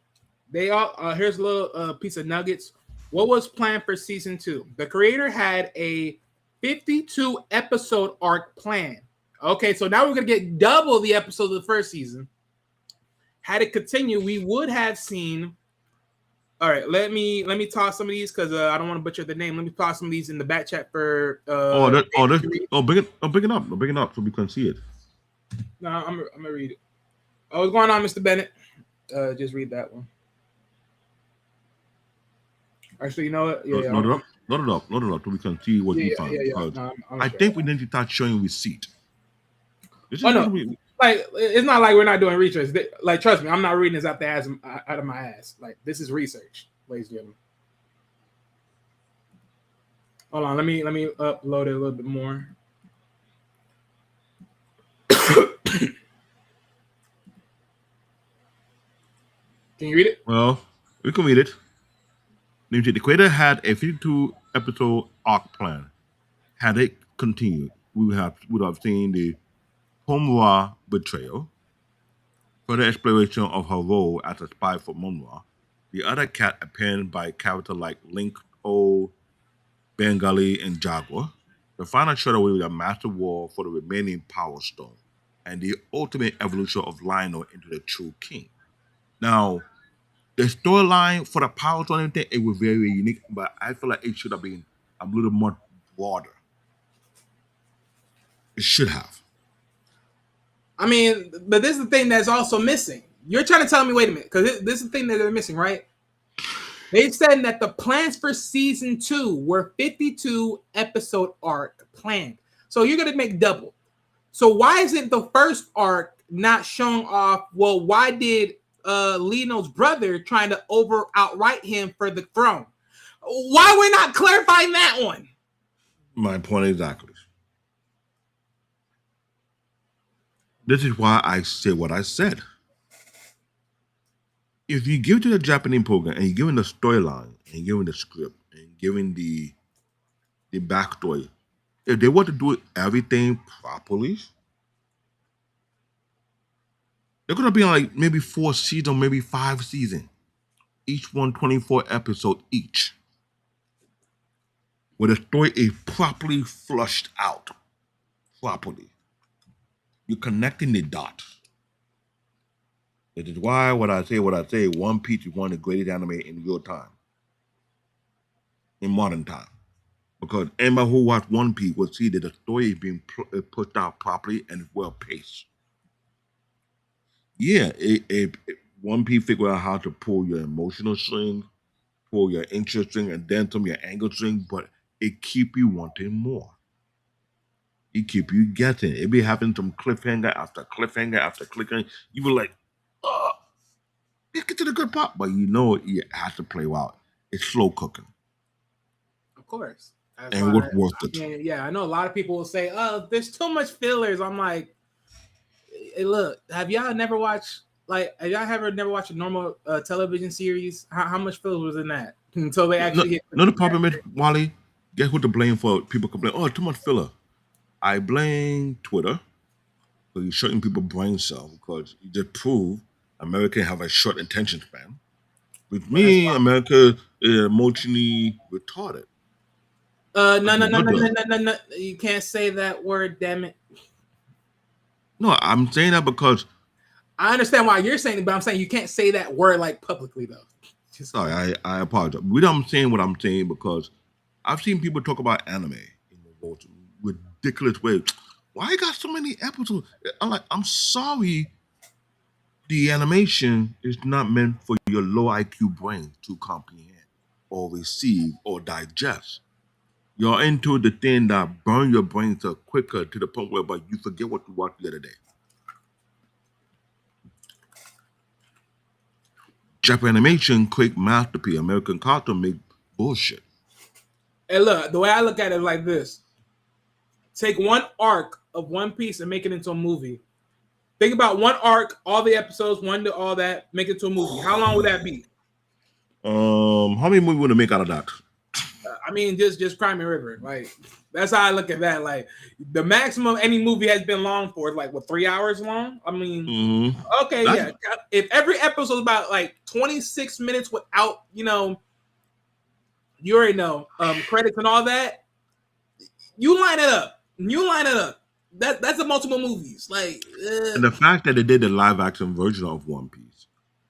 they all here's a little piece of nuggets. What was planned for season 2? The creator had a 52 episode arc planned. Okay, so now we're gonna get double the episodes of the first season. Had it continued, we would have seen. All right, let me toss some of these because I don't want to butcher the name. Let me toss some of these in the back chat for. Bring it up so we can see it. No, I'm gonna read it. Oh, what's going on, Mr. Bennett? Just read that one. Actually, you know what? Yeah, Load it up so we can see what you found. No, I think we need to start showing receipt. Like, it's not like we're not doing research. Like, trust me, I'm not reading this out of my ass. Like, this is research, ladies and gentlemen. Hold on, let me upload it a little bit more. Can you read it? Well, we can read it. The creator had a 52 episode arc plan. Had it continued, we would have seen the Mumm-Ra betrayal, further exploration of her role as a spy for Mumm-Ra, the other cat appearing by character like Link, O, Bengali, and Jaguar, the final showdown with a massive war for the remaining Power Stone, and the ultimate evolution of Lionel into the true king. Now, the storyline for the Power Stone and everything, it was very unique, but I feel like it should have been a little more broader. It should have. I mean, but this is the thing that's also missing. You're trying to tell me, wait a minute, because this is the thing that they're missing, right? They said that the plans for season 2 were 52 episode arc planned. So you're going to make double. So why isn't the first arc not showing off, well, why did Lino's brother trying to outright him for the throne? Why we're not clarifying that one? My point exactly. This is why I say what I said. If you give to the Japanese program and you're giving the storyline and you're giving the script and giving the backstory, if they want to do everything properly, they're going to be like maybe 4 seasons, maybe 5 seasons. Each one 24 episodes each. Where the story is properly flushed out. Properly. You're connecting the dots. It is why what I say, One Piece is one of the greatest anime in real time. In modern time. Because anyone who watched One Piece will see that the story is being pushed out properly and well paced. Yeah, One Piece figure out how to pull your emotional string, pull your interest string, and then some your anger string, but it keep you wanting more. It keep you guessing. It be having some cliffhanger after cliffhanger after cliffhanger. You were like, let's get to the good part. But you know it has to play out. It's slow cooking. Of course. And it was worth it. Yeah, I know a lot of people will say, oh, there's too much fillers. I'm like, hey, look, have y'all never watched a normal television series? How much filler was in that? Until they actually the problem is, Wally, guess who to blame for people complain, oh, too much filler. I blame Twitter for shutting people's brain cells because you just prove Americans have a short attention span. With me, America is emotionally retarded. No. You can't say that word, damn it. No, I'm saying that because I understand why you're saying it, but I'm saying you can't say that word like publicly though. Sorry, I apologize. I'm saying what I'm saying because I've seen people talk about anime in the most ridiculous way. Why you got so many episodes? I'm sorry. The animation is not meant for your low IQ brain to comprehend or receive or digest. You're into the thing that burn your brain so quicker to the point where but you forget what you watched the other day. Japan animation, quick masterpiece. American cartoon make bullshit. And look, the way I look at it is like this. Take one arc of One Piece and make it into a movie. Think about one arc, all the episodes, one to all that, make it to a movie. How long would that be? How many movies would they make out of that? I mean, just Crime and River. Like that's how I look at that. Like the maximum any movie has been long for is like what 3 hours long. I mean, okay, yeah. If every episode is about like 26 minutes without, you already know credits and all that, you line it up. That's a multiple movies. Like, and the fact that they did the live action version of One Piece,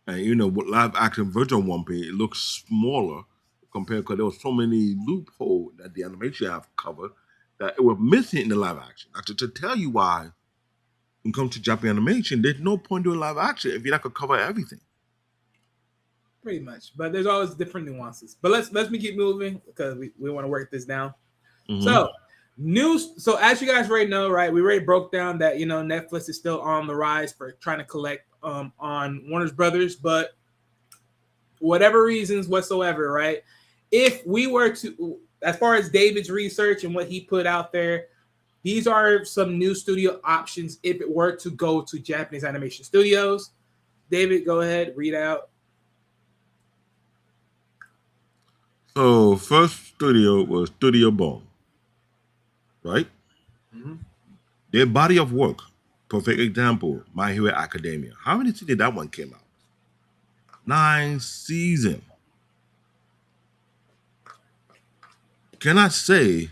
and live action version of One Piece, it looks smaller compared because there was so many loopholes that the animation have covered that it was missing in the live action. Actually, to tell you why, when it comes to Japanese animation, there's no point doing live action if you're not gonna cover everything. Pretty much, but there's always different nuances. But let's me keep moving because we want to work this down. Mm-hmm. So as you guys already know, right? We already broke down that Netflix is still on the rise for trying to collect on Warner Brothers, but whatever reasons whatsoever, right? If we were to, as far as David's research and what he put out there, these are some new studio options if it were to go to Japanese animation studios. David, go ahead, read out. So first studio was Studio Bone, right? Mm-hmm. Their body of work, perfect example, My Hero Academia. How many seasons did that one came out? 9 seasons. Cannot say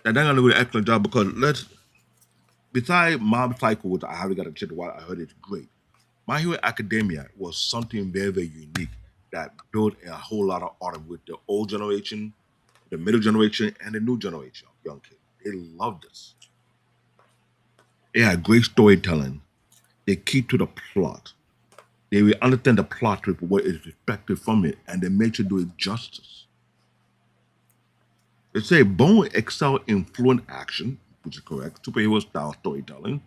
that they're gonna do an excellent job because besides Mob Psycho, which I haven't got a chance to watch, I heard it's great. My Hero Academia was something very, very unique that built a whole lot of art with the old generation, the middle generation, and the new generation of young kids. They loved this. They had great storytelling. They keep to the plot. They will understand the plot with what is expected from it, and they made sure to do it justice. They say Bone excel in fluent action, which is correct, superhero style storytelling,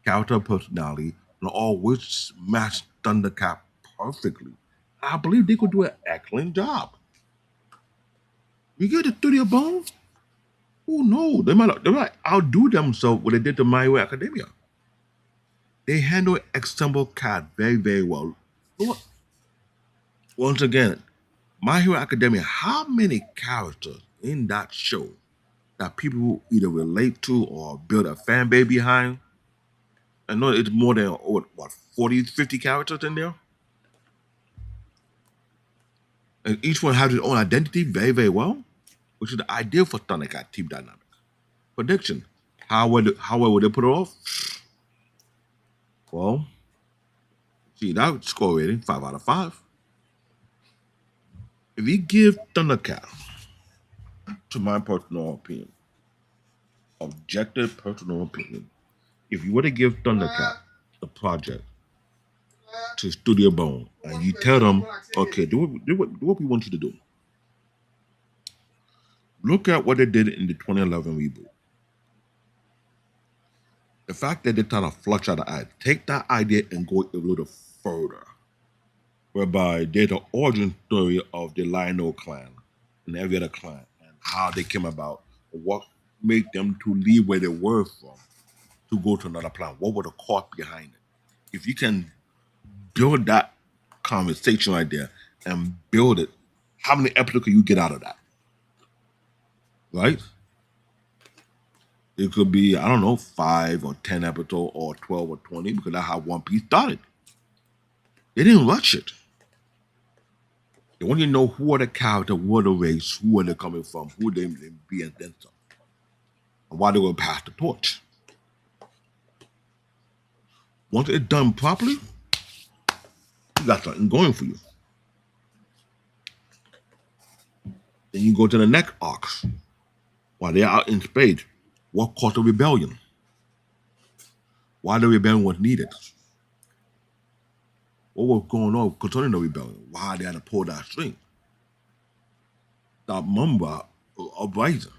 character personality, and all which match Thundercat perfectly. I believe they could do an excellent job. You get the studio Bone? Oh no, they might outdo themselves what they did to My Hero Academia. They handle Ensemble Cat very, very well. Look, once again, My Hero Academia, how many characters in that show that people either relate to or build a fan base behind? I know it's more than, 40, 50 characters in there? And each one has its own identity very, very well, which is the ideal for Thundercat team dynamics. Prediction. How well would they put it off? Well, see, that score rating, 5 out of 5. If you give Thundercat, to my personal opinion, objective personal opinion, if you were to give Thundercat the project to Studio Bone and you tell them, okay, do what we want you to do. Look at what they did in the 2011 reboot. The fact that they're trying to flush out the idea, take that idea and go a little further, whereby there's the origin story of the Lionel clan and every other clan and how they came about, what made them to leave where they were from to go to another planet. What were the cause behind it? If you can build that conversation right there and build it, how many episodes can you get out of that? Right? It could be, I don't know, 5 or 10 episodes or 12 or 20 because that's how One Piece started. They didn't rush it. They want you to know who are the character, who are the race, who are they coming from, who they be and then some. And why they will pass the torch. Once it's done properly, you got something going for you. Then you go to the next arc. While they're out in space, what caused the rebellion? Why the rebellion was needed? What was going on concerning the rebellion? Why they had to pull that string? That Mumm-Ra uprising.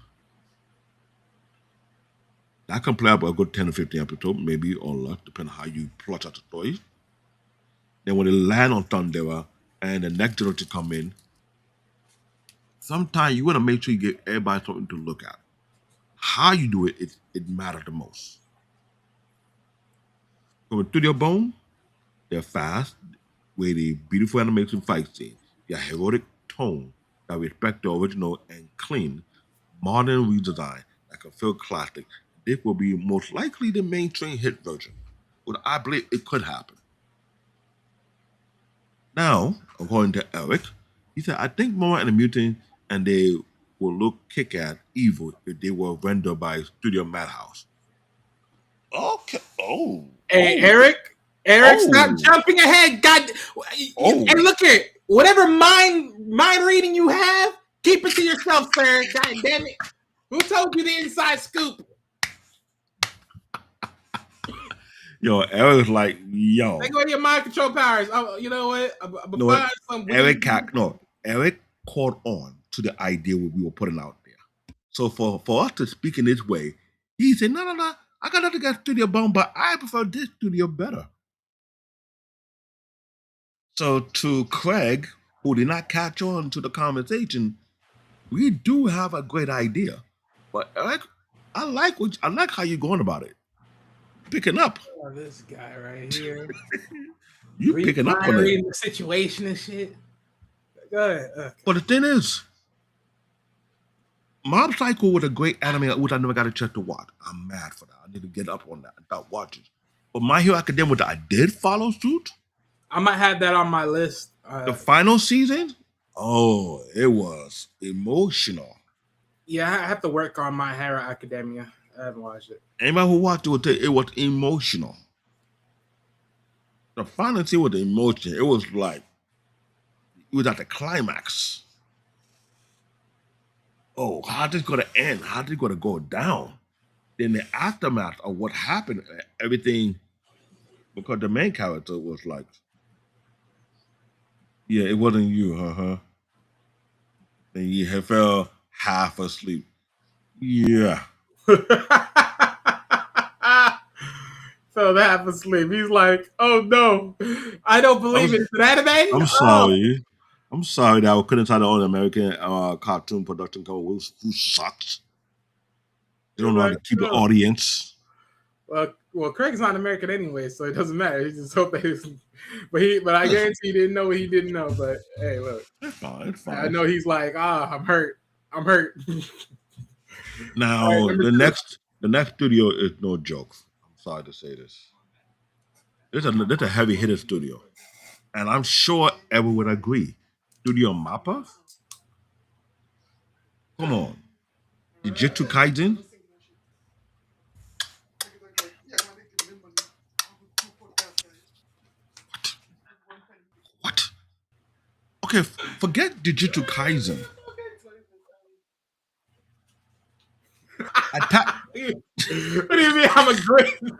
That can play up a good 10 or 15 episodes, maybe or less, depending on how you plot out the story. Then when they land on Thundera and the next generation come in, sometimes you want to make sure you get everybody something to look at. how you do it, it matters the most. From a studio bone, they're fast, with a beautiful animation fight scene, their heroic tone that respect the original and clean, modern redesign that can feel classic. This will be most likely the mainstream hit version. But I believe it could happen. Now, according to Eric, he said, I think Mumm-Ra and the Mutant and they will look kick at evil if they were rendered by Studio Madhouse. Okay. Oh. Hey, Oh. Eric, stop Oh. jumping ahead. God, Oh. and look here. Whatever mind reading you have, keep it to yourself, sir. God damn it. Who told you the inside scoop? Yo, Eric's like, yo. They go to your mind control powers. Oh, you know what? Eric caught on to the idea we were putting out there. So for us to speak in this way, he said, no, I got nothing against Studio Bone, but I prefer this studio better. So to Craig, who did not catch on to the conversation, we do have a great idea. But Eric, I like how you're going about it. Picking up. Oh, this guy right here. You picking up on it. The situation and shit. Go ahead. Okay. But the thing is, Mob Psycho was a great anime which I never got a chance to watch. I'm mad for that. I need to get up on that and start watching. But My Hero Academia, which I did follow suit. I might have that on my list. The final season, oh, it was emotional. Yeah, I have to work on My Hero Academia. I haven't watched it. Anybody who watched it would tell you it was emotional. The final scene was emotional. It was like, it was at the climax. Oh, how's this going to end? How's this going to go down? Then the aftermath of what happened, everything, because the main character was like, yeah, it wasn't you, And he fell half asleep. Yeah. Fell half asleep. He's like, oh no, I don't believe it's an anime. I'm sorry. I'm sorry that I couldn't try the own American cartoon production company who sucks. They don't know how to keep the audience. Well, Craig's not American anyway, so it doesn't matter. He just hope that he's, but I guarantee he didn't know what he didn't know. But hey, look, it's fine. I know he's like, I'm hurt. Now the next studio is no joke. I'm sorry to say this. This is a heavy hitter studio, and I'm sure everyone would agree. Studio Mappa. Come on, Jujutsu Kaisen. What? Okay, forget Jujutsu Kaisen. What do you mean I'm a great? What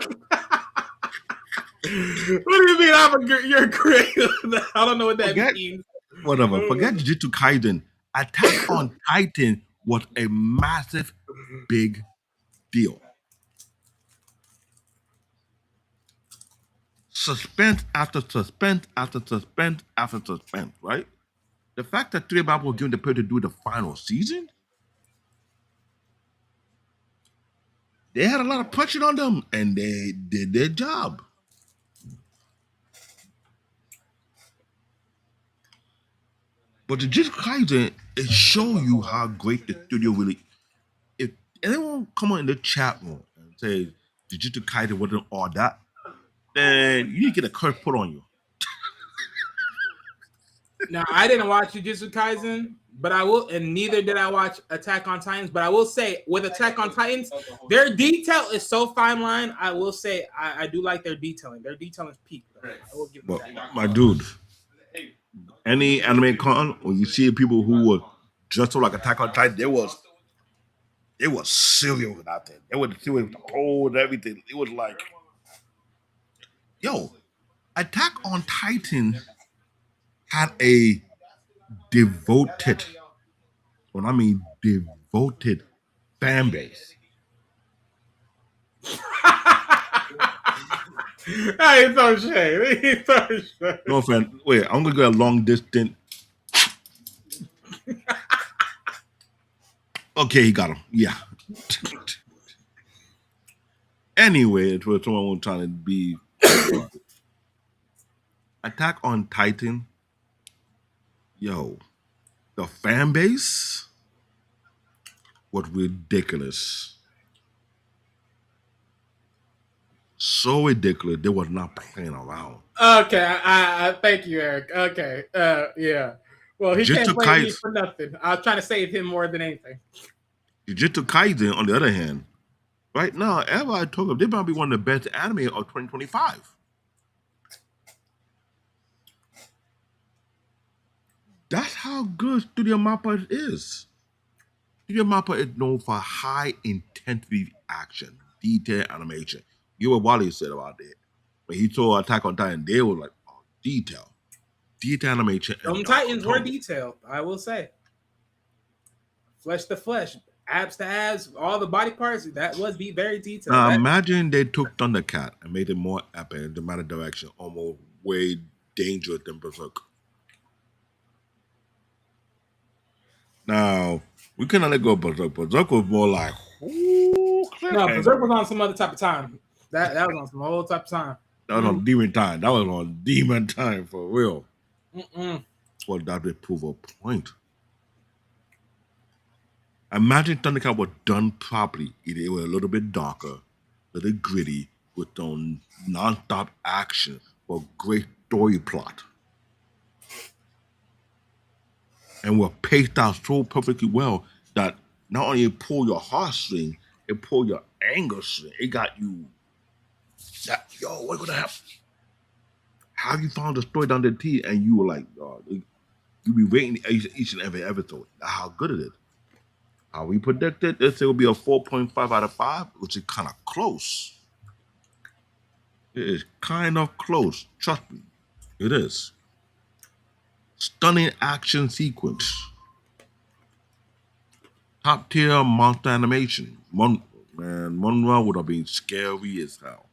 do you mean you're great? I don't know what that means. Whatever. Forget Jujutsu Kaisen. Attack on Titan was a massive, big deal. Suspense after suspense after suspense after suspense, right? The fact that Three Bible was given the period to do the final season, they had a lot of pressure on them, and they did their job. But the Jujutsu Kaisen, it shows you how great the studio really. If anyone come on in the chat room and say Jujutsu Kaisen wasn't all that, then you need to get a curse put on you. Now, I didn't watch Jujutsu Kaisen, but I will, and neither did I watch Attack on Titans. But I will say, with Attack on Titans, their detail is so fine line. I will say, I do like their detailing. Their detailing is peak. I will give them that. My dude, any anime con, when you see people who were dressed up like Attack on Titan, it was serious out there. They were serious with the pole and everything. It was like, yo, Attack on Titan had a devoted, when I mean devoted fan base. He's so shame. No fan. Wait, I'm gonna go a long distance. Okay, he got him. Yeah. Anyway, it was someone trying to be Attack on Titan. Yo, the fan base was ridiculous. So ridiculous. They was not playing around. Okay, I thank you, Eric. Okay, yeah. Well, he can't Jujutsu blame me Kaisen, for nothing. I was trying to save him more than anything. Jujutsu Kaisen, on the other hand, right now, everybody talk of they might be one of the best anime of 2025. That's how good Studio Mappa is. Studio Mappa is known for high intensity action, detailed animation. You what Wally said about that. When he saw Attack on Titan, they were like, oh, detail animation, Some and dark Titans were tone. detailed, I will say. Flesh to flesh, abs to abs, all the body parts, that was be very detailed. Now That, imagine they took Thundercat and made it more epic in dramatic direction, almost way dangerous than Berserk. Now we cannot let go of Berserk. Berserk was more like, ooh, no, cliffhanger. Berserk was on some other type of time. That was on some whole type of time. That was on demon time. That was on demon time for real. Mm-mm. Well, that would prove a point. Imagine Thundercat was done properly. It was a little bit darker, a little gritty, with some non-stop action, but great story plot. And were paced out so perfectly well that not only it pull your heartstring, it pull your anger string. It got you that, yo, what's gonna happen? How you found the story down the T and you were like, oh, you be waiting each and every episode. That's how good it is. How we predicted this, it will be a 4.5 out of 5, which is kind of close. It is kind of close. Trust me. It is. Stunning action sequence. Top tier monster animation. Mumm-Ra would have been scary as hell.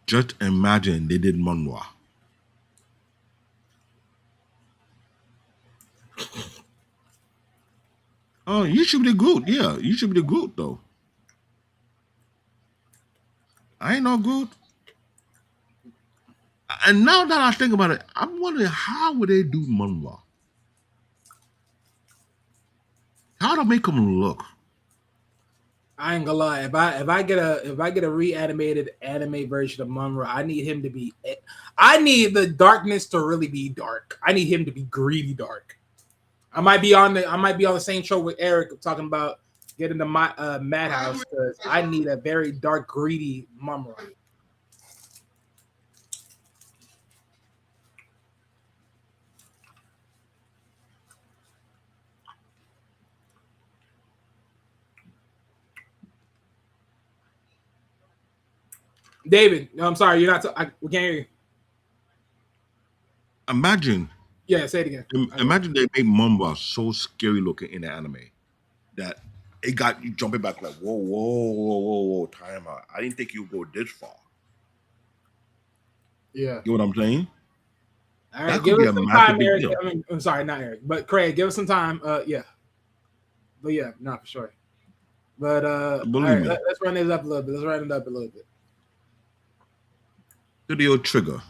Just imagine they did Mumm-Ra. Oh, you should be the Groot. Yeah, you should be the Groot, though. I ain't no Groot. And now that I think about it, I'm wondering how would they do Mumm-Ra? How to make him look? I ain't gonna lie. If I get a reanimated anime version of Mumm-Ra, I need him to be. I need the darkness to really be dark. I need him to be greedy dark. I might be on the same show with Eric talking about getting the madhouse because I need a very dark, greedy Mumm-Ra. David, no, I'm sorry, you're not. We can't hear you. Imagine. Yeah, say it again. Imagine they made Mumm-Ra so scary looking in the anime that it got you jumping back like, whoa, time out. I didn't think you'd go this far. Yeah. You know what I'm saying? All That right, could give be us a some massive time, big Eric. deal. I mean, I'm sorry, not Eric, but Craig, give us some time. Yeah. But yeah, not for sure. But all right, me. let's run this up a little bit. Let's run it up a little bit. Studio Trigger.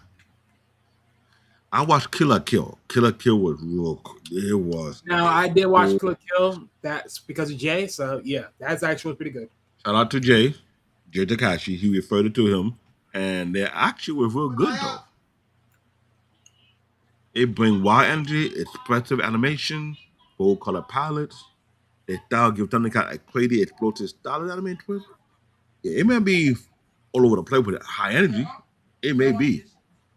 I watched Killer Kill. Killer Kill was real. It was. Now I did watch Killer Kill. That's because of Jay. So yeah, that's actually pretty good. Shout out to Jay Takashi. He referred it to him, and they actually was real good though. It bring wild energy, expressive animation, full color palettes. Their style give Thundercat a crazy, explosive style of anime twist. Yeah, it may be all over the place with high energy. It may be.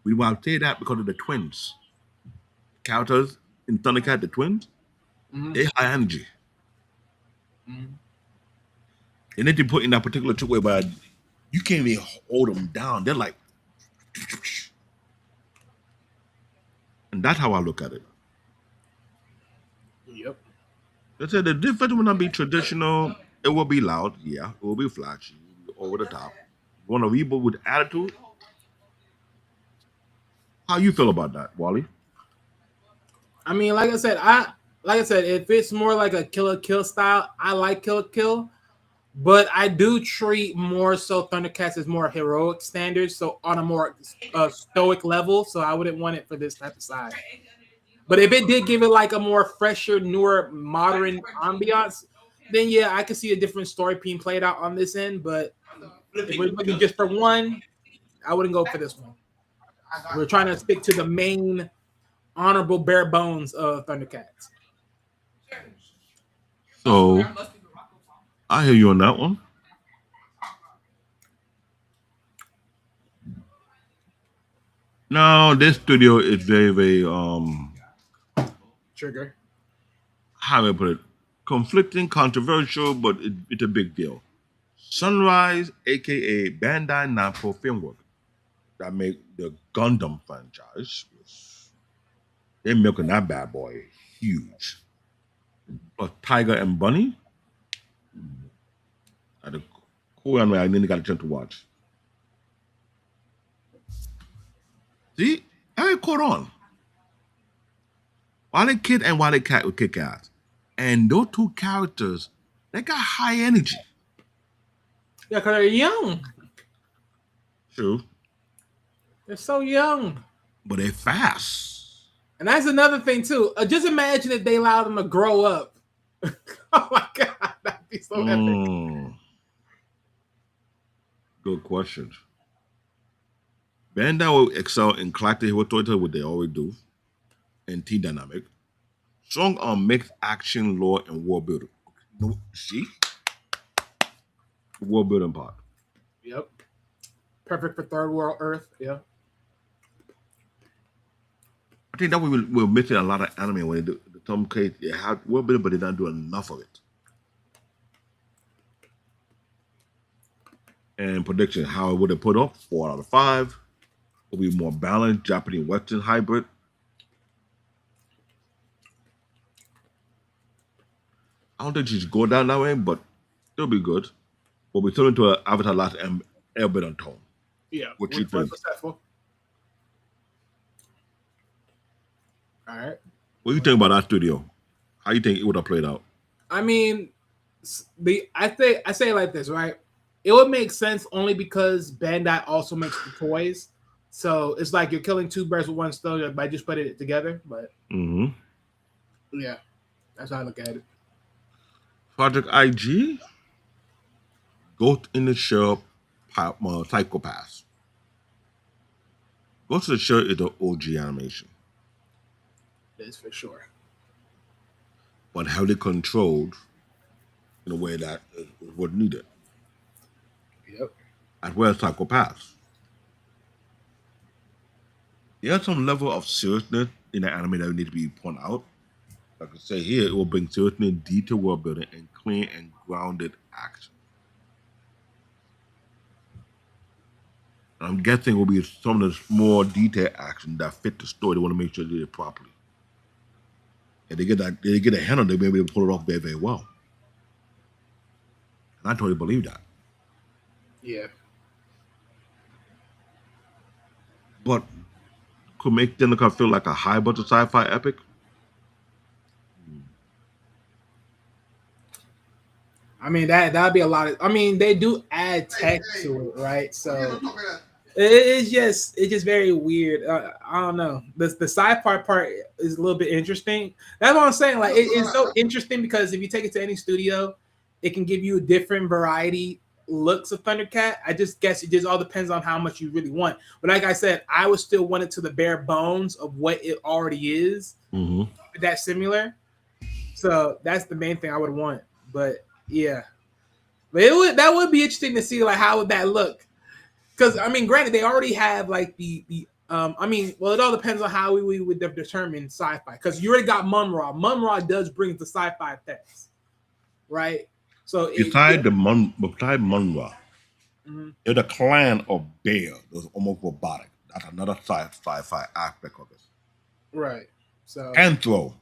We want to say that because of the twins. Characters in Thundercat, the twins, they high energy. They need to put in that particular trick where you can't even hold them down. They're like, and that's how I look at it. Yep. They said the difference will not be traditional. It will be loud, yeah. It will be flashy, over the top. You want to reboot with attitude? How you feel about that, Wally? I mean, like I said, if it's more like a Killer Kill style, I like Killer Kill. But I do treat more so Thundercats as more heroic standards, so on a more stoic level. So I wouldn't want it for this type of side. But if it did give it like a more fresher, newer, modern ambiance, then yeah, I could see a different story being played out on this end. But if we're looking just for one, I wouldn't go for this one. We're trying to stick to the main honorable bare bones of Thundercats. So I hear you on that one. Now this studio is very Trigger. how do I put it? Conflicting, controversial, but it's a big deal. Sunrise, aka Bandai Namco Filmwork, that make the Gundam franchise. They're milking that bad boy huge. Plus Tiger and Bunny. At the cool anime I didn't got a chance to watch. See, I caught on. Why they kid and why they cat would kick ass. And those two characters, they got high energy. Yeah, because they're young. True. They're so young. But they fast. And that's another thing, too. Just imagine if they allowed them to grow up. Oh, my God. That'd be so epic. Good question. Bandai will excel in collective hero storytelling, what they always do, and team dynamic. Strong on mixed action, lore, and world building. No, see? The world building part. Yep. Perfect for third world Earth. Yeah. I think that we're missing a lot of anime when they do the Tom case. They have world building, but they don't do enough of it. And prediction, how would it put up? 4 out of 5. Will be more balanced, Japanese Western hybrid. I don't think she should go down that way, but it'll be good. We'll be turning to an Avatar Last Airbender tone. Yeah. What you think? Successful. All right. What do you think about that studio? How you think it would have played out? I mean, I say it like this, right? It would make sense only because Bandai also makes the toys. So it's like you're killing two birds with one stone by just putting it together. But yeah, that's how I look at it. Project IG, Ghost in the Shell, Psychopaths. Ghost in the Shell is the OG animation, That is for sure. but heavily controlled in a way that was needed. Yep. As well as Psychopaths. There's some level of seriousness in the anime that we need to be pointed out. Like I say here, it will bring seriousness, detail world building, and clean and grounded action. And I'm guessing it will be some of the more detailed action that fit the story. They want to make sure they did it properly. And they get a handle, they may be able to pull it off very, very well. And I totally believe that. Yeah. But could make Thundercats feel like a high budget sci-fi epic. I mean that'd be a lot of. I mean they do add text to it, right? So it's just very weird. I don't know. The sci-fi part is a little bit interesting. That's what I'm saying. Like it's so interesting because if you take it to any studio, it can give you a different variety looks of Thundercat. I just guess it just all depends on how much you really want. But like I said, I would still want it to the bare bones of what it already is. That similar. So that's the main thing I would want. But yeah, but that would be interesting to see like how would that look. Because I mean, granted, they already have like the I mean, well, it all depends on how we would determine sci-fi. Because you already got Mumm-Ra. Mumm-Ra does bring the sci-fi effects, right? So beside Mumm-Ra, there's a clan of bear that's almost robotic. That's another sci-fi aspect of it. Right. So Panthro.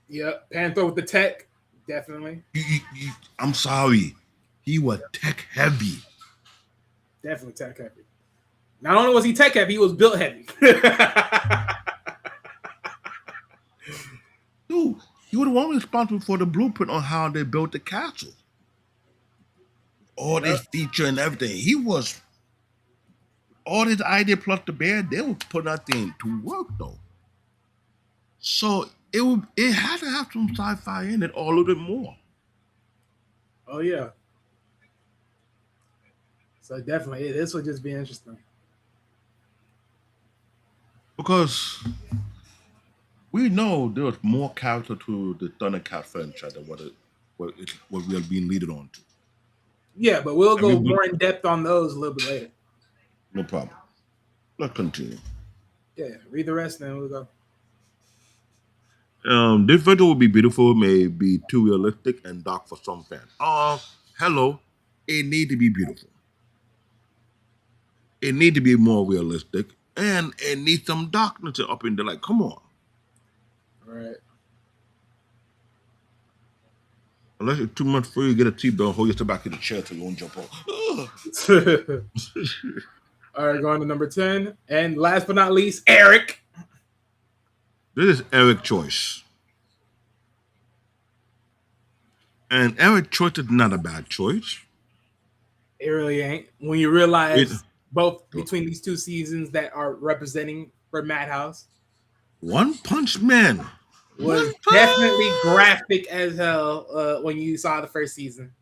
Yep, Panthro with the tech, definitely. I'm sorry, he was tech heavy. Definitely tech heavy. Not only was he tech heavy, he was built heavy. Dude, he was the one responsible for the blueprint on how they built the castle. all Yep. this feature and everything. He was all this idea plus the bear. They were putting that thing to work though. So it had to have some sci-fi in it, or a little bit more. Oh yeah. So definitely, this would just be interesting. Because we know there was more character to the Thundercat franchise than what we are being leaded on to. Yeah, but we'll And we go will- more in depth on those a little bit later. No problem. Let's continue. Yeah, read the rest, then we'll go. This video will be beautiful, may be too realistic and dark for some fans. Hello. It need to be beautiful. It need to be more realistic, and it needs some darkness up in there. Like, come on. All right. Unless it's too much for you, get a seatbelt, hold yourself back in the chair so you won't jump off. All right, going to number 10. And last but not least, Eric. This is Eric's choice. And Eric's choice is not a bad choice. It really ain't. When you realize both between these two seasons that are representing for Madhouse One Punch Man was One definitely Punch! graphic as hell when you saw the first season.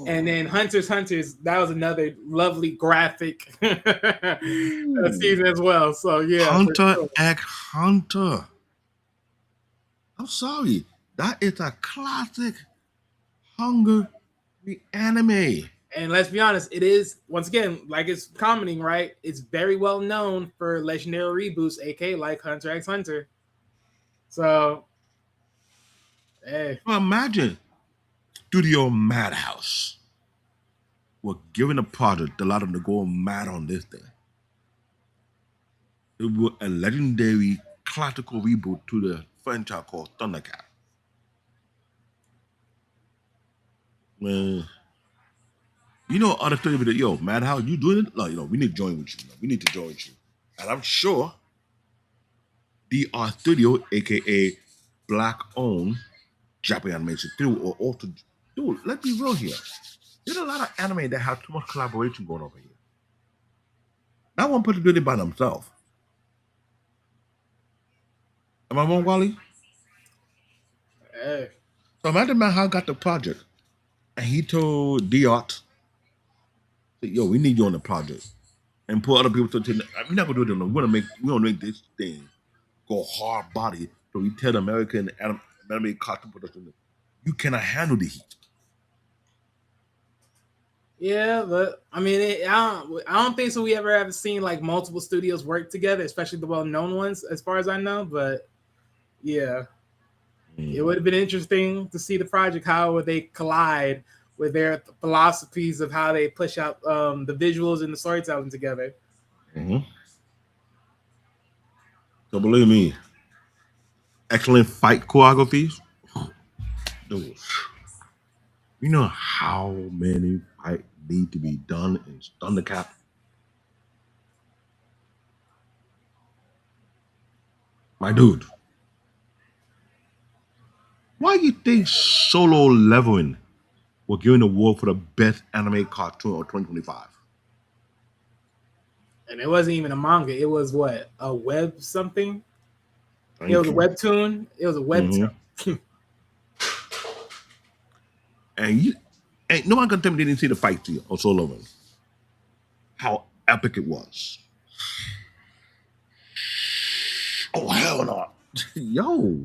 And then Hunters, that was another lovely graphic season as well. So yeah, Hunter sure. x Hunter. I'm sorry. That is a classic Hunger anime. And let's be honest, it is once again, like it's commenting, right? It's very well known for legendary reboots, aka like Hunter x Hunter. So, hey, Well, imagine Studio Madhouse were given a project, allowed them to go mad on this thing. It was a legendary classical reboot to the franchise called Thundercats. Man, you know, other story with yo, Madhouse, you doing it? No, we need to join with you. We need to join with you. And I'm sure DR Studio, aka Black owned Japanese animation studio, or also, dude, let's be real here. There's a lot of anime that have too much collaboration going over here. Not one person doing it by themselves. Am I wrong, Wally? hey. So imagine Madhouse got the project, and he told Diot, yo, we need you on the project. And put other people to we're not gonna do it alone. We wanna make this thing go hard body. So we tell the American anime cartoon production, you cannot handle the heat. Yeah, but I mean, I don't think so. We ever have seen like multiple studios work together, especially the well-known ones, as far as I know. But yeah, it would have been interesting to see the project. How would they collide with their philosophies of how they push out the visuals and the storytelling together? Mm-hmm. So believe me, excellent fight choreographies. Dude, you know how many fights need to be done in Thundercat? My dude, why you think Solo Leveling was given the award for the best anime cartoon of 2025? And it wasn't even a manga. It was what, a web something? Thank It was a you. webtoon. It was a webtoon. And ain't no one can tell me they didn't see the fight to you on Solo Leveling. How epic it was. Oh hell no. Yo.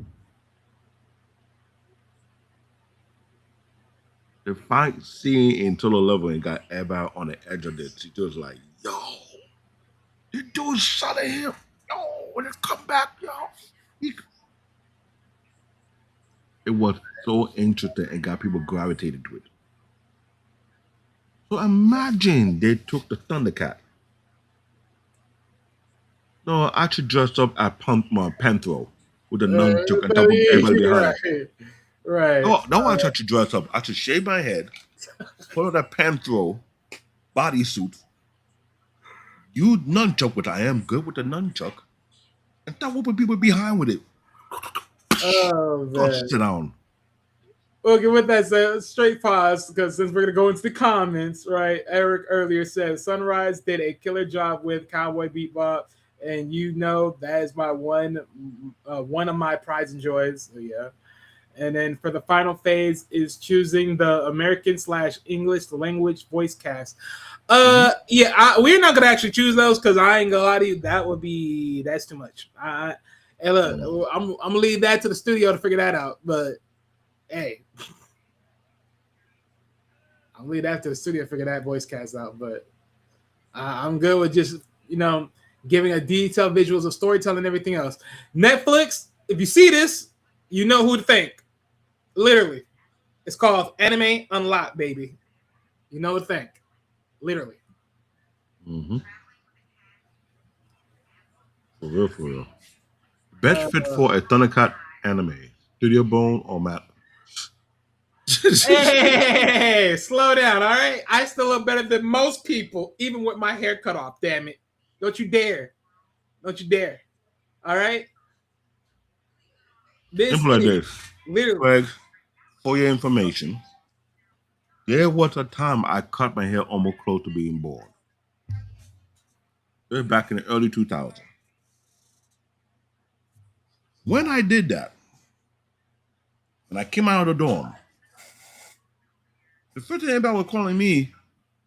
The fight scene in Solo Leveling got everybody on the edge of this. She was like, yo, the dude shot at him. Yo, when it come back, yo. It was so interesting and got people gravitated to it. So imagine they took the Thundercat. No, I actually dressed up at Panthro with a nunchuck and top of everybody behind. Right. No, I want to dress up. I should shave my head, put on that Panthro bodysuit, use nunchuck, which I am good with the nunchuck, and start whooping people behind with it. Oh, Go man. sit down. Okay, with that said, straight pause because since we're gonna go into the comments, right? Eric earlier said Sunrise did a killer job with Cowboy Bebop, and you know that is my one of my prides and joys. So, yeah. And then for the final phase is choosing the American / English language voice cast. We're not gonna actually choose those because I ain't gonna lie to you, that's too much. Hey, look, I'm gonna leave that to the studio to figure that out. But hey, I'll leave that to the studio to figure that voice cast out. But I'm good with just giving a detailed visuals of storytelling and everything else. Netflix, if you see this, you know who to thank. Literally, it's called Anime Unlocked, baby. You know what to think. Literally. Mm-hmm. For real. Best fit for a Thundercat anime, Studio Bone or Matt? Hey, slow down, all right? I still look better than most people, even with my hair cut off. Damn it! Don't you dare! All right. Simple like this. Literally. Greg, for your information, there was a time I cut my hair almost close to being bald. It was back in the early 2000s. When I did that, when I came out of the dorm, the first thing anybody was calling me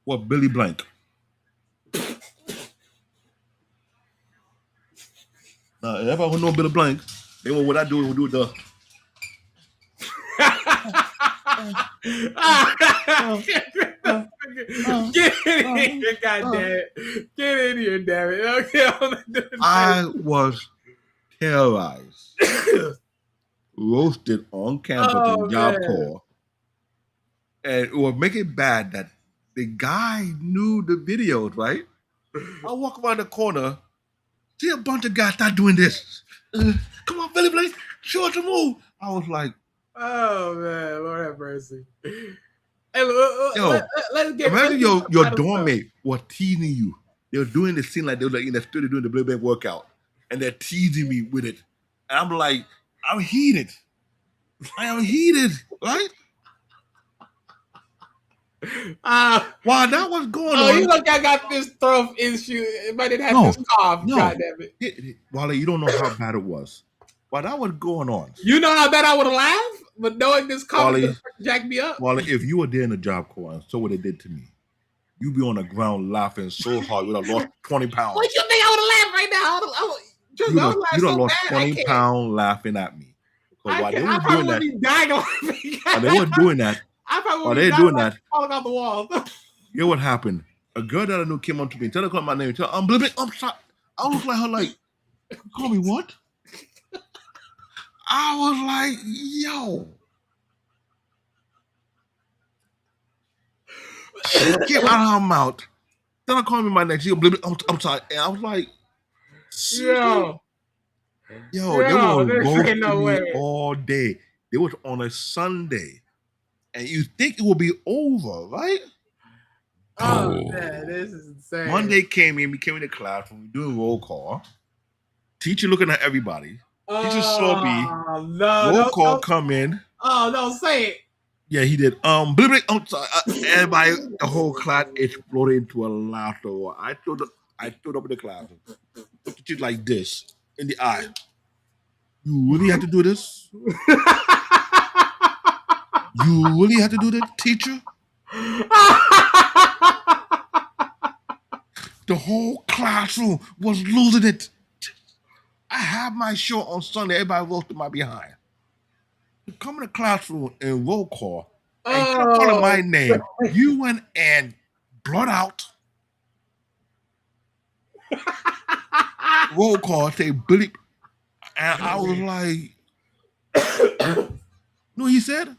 was Billy Blank. Now, everybody who know Billy Blank, they were what I do. We do the. Get in here, goddamn it! Get in here, damn it! Okay, I was terrorized, roasted on campus in Job Corps, and it was making it bad that the guy knew the videos, right? I walk around the corner, see a bunch of guys start doing this. Come on, Billy Blank, show us a move. I was like, oh man, Lord have mercy. Hey, let's get. Imagine your dorm mate was teasing you. They were doing the scene like they were like in the studio doing the Billy Blank workout, and they're teasing me with it. And I'm like, I'm heated. I am heated, right? While that was going on, you look, I got this throat issue. If I didn't have this cough, goddamn it. Wally, you don't know how bad it was. While that was going on, you know how bad I would have laughed, but knowing this cough jacked me up. Wally, if you were there in the Job Corps and so what they did to me, you'd be on the ground laughing so hard you'd have lost 20 pounds. What you think I would have laughed right now? You'd have lost 20 pounds laughing at me. While they were doing that, while they were doing that, while they were doing that, falling off the wall. You know what happened? A girl that I knew came up to me and told her my name. Tell her, I'm sorry. I look like her like, call me what? I was like, yo. She came out of her mouth. Then I called me my name. She go, I'm sorry. And I was like, yo, they were roasting me all day. It was on a Sunday. And you think it will be over, right? Oh, man, this is insane. Monday came in, we came in the classroom, we doing roll call. Teacher looking at everybody. Teacher saw me. Roll call come in. Oh, no, say it. Yeah, he did. Everybody, the whole class exploded into a laughter. I stood up in the classroom. Looked at you like this in the eye. You really have to do this? You really have to do that, teacher? The whole classroom was losing it. I have my show on Sunday. Everybody roasted my behind. You come in the classroom and roll call and kept calling my name. You went and blurt out. Roll call, say Billy. And I was like, no, he said,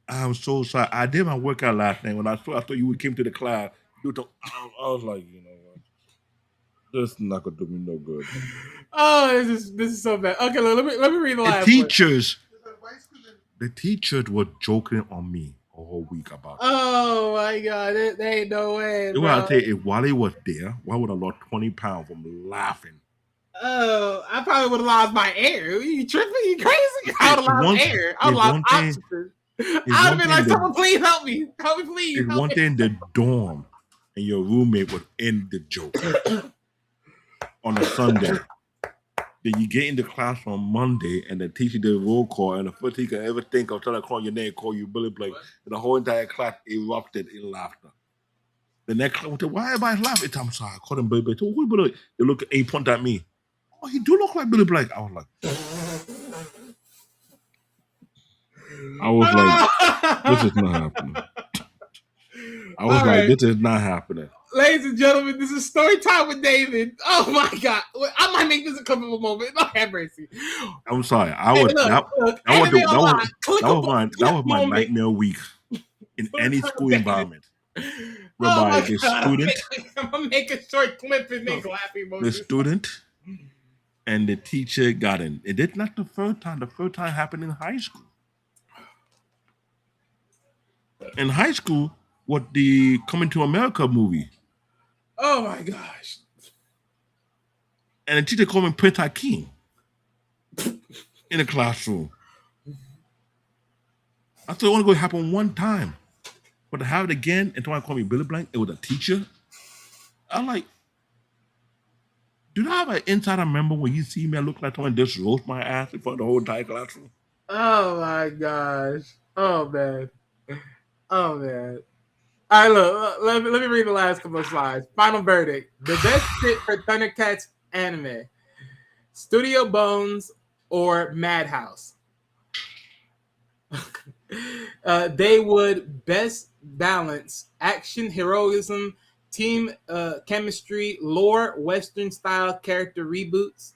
I'm so sorry. I did my workout last night. When I thought you came to the class, I was like, you know what? This is not gonna do me no good. Oh, this is so bad. Okay, let me read the last The teachers were joking on me a whole week about it. Oh my god, there ain't no way. You gotta tell you, if Wally was there, why would I lost 20 pounds from laughing? Oh, I probably would have lost my air. Are you tripping? You crazy? I would have lost air. I would have lost oxygen. I'd have been like, someone please help me. Help me, please. It's one thing in the dorm and your roommate was in the joke on a Sunday. Then you get into class on Monday and the teacher did a roll call and the first thing you could ever think of trying to call your name, call you Billy Blake. And the whole entire class erupted in laughter. The next class, why everybody's laughing? I'm sorry, I called him Billy Blake. Who Billy? They look and he pointed at me. Oh, he do look like Billy Blake. I was like, this is not happening. I was this is not happening. Ladies and gentlemen, this is story time with David. Oh my God. I might make this a comfortable moment. Lord have mercy. I'm sorry. That was my nightmare week in any school environment. Whereby the student, I'm gonna make a short clip and make laughing emoji. The student and the teacher got in. It did not the first time. The first time happened in high school. In high school, what the Coming to America movie. Oh my gosh. And the teacher called me Prince Hakeem in the classroom. I thought it only going to happen one time. But to have it again and try to call me Billy Blank, it was a teacher. I'm like, do you have an insider member when you see me, I look like someone just roast my ass in front of the whole entire classroom? Oh my gosh. Oh man. Oh man. All right, look, let me read the last couple of slides. Final verdict. The best fit for Thundercats anime. Studio Bones or Madhouse. They would best balance action, heroism, team chemistry, lore, Western style character reboots.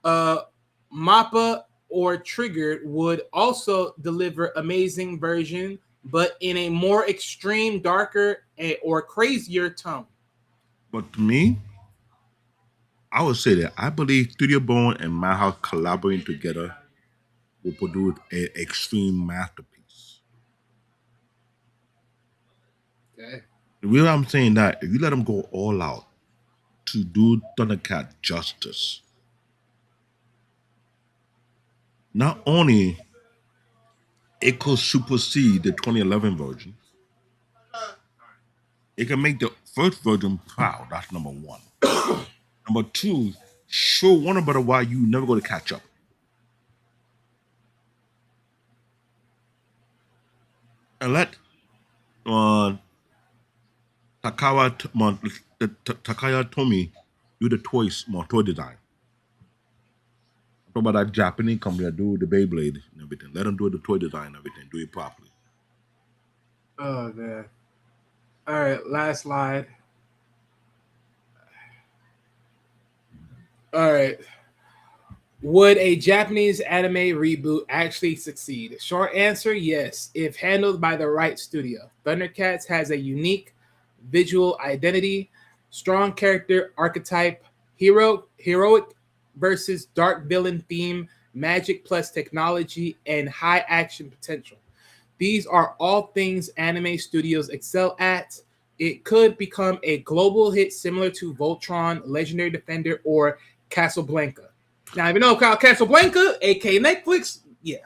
Mappa or Triggered would also deliver amazing version, but in a more extreme, darker, or crazier tone. But to me, I would say that I believe Studio Bone and Madhouse collaborating together will produce an extreme masterpiece. Okay. The reason I'm saying that, if you let them go all out to do Thundercat justice, not only it could supersede the 2011 version, it can make the first version proud. That's number one. Number two, show Warner Brother why you never going to catch up. And let Takaya Tomy do the toy design. Talk about that Japanese company that do the Beyblade and everything. Let them do the toy design and everything. Do it properly. Oh man. All right, last slide. All right. Would a Japanese anime reboot actually succeed? Short answer, yes, if handled by the right studio. Thundercats has a unique visual identity, strong character archetype, heroic versus dark villain theme, magic plus technology, and high action potential. These are all things anime studios excel at. It could become a global hit similar to Voltron, Legendary Defender, or Casablanca. Now, if you know Casablanca, aka Netflix, yeah.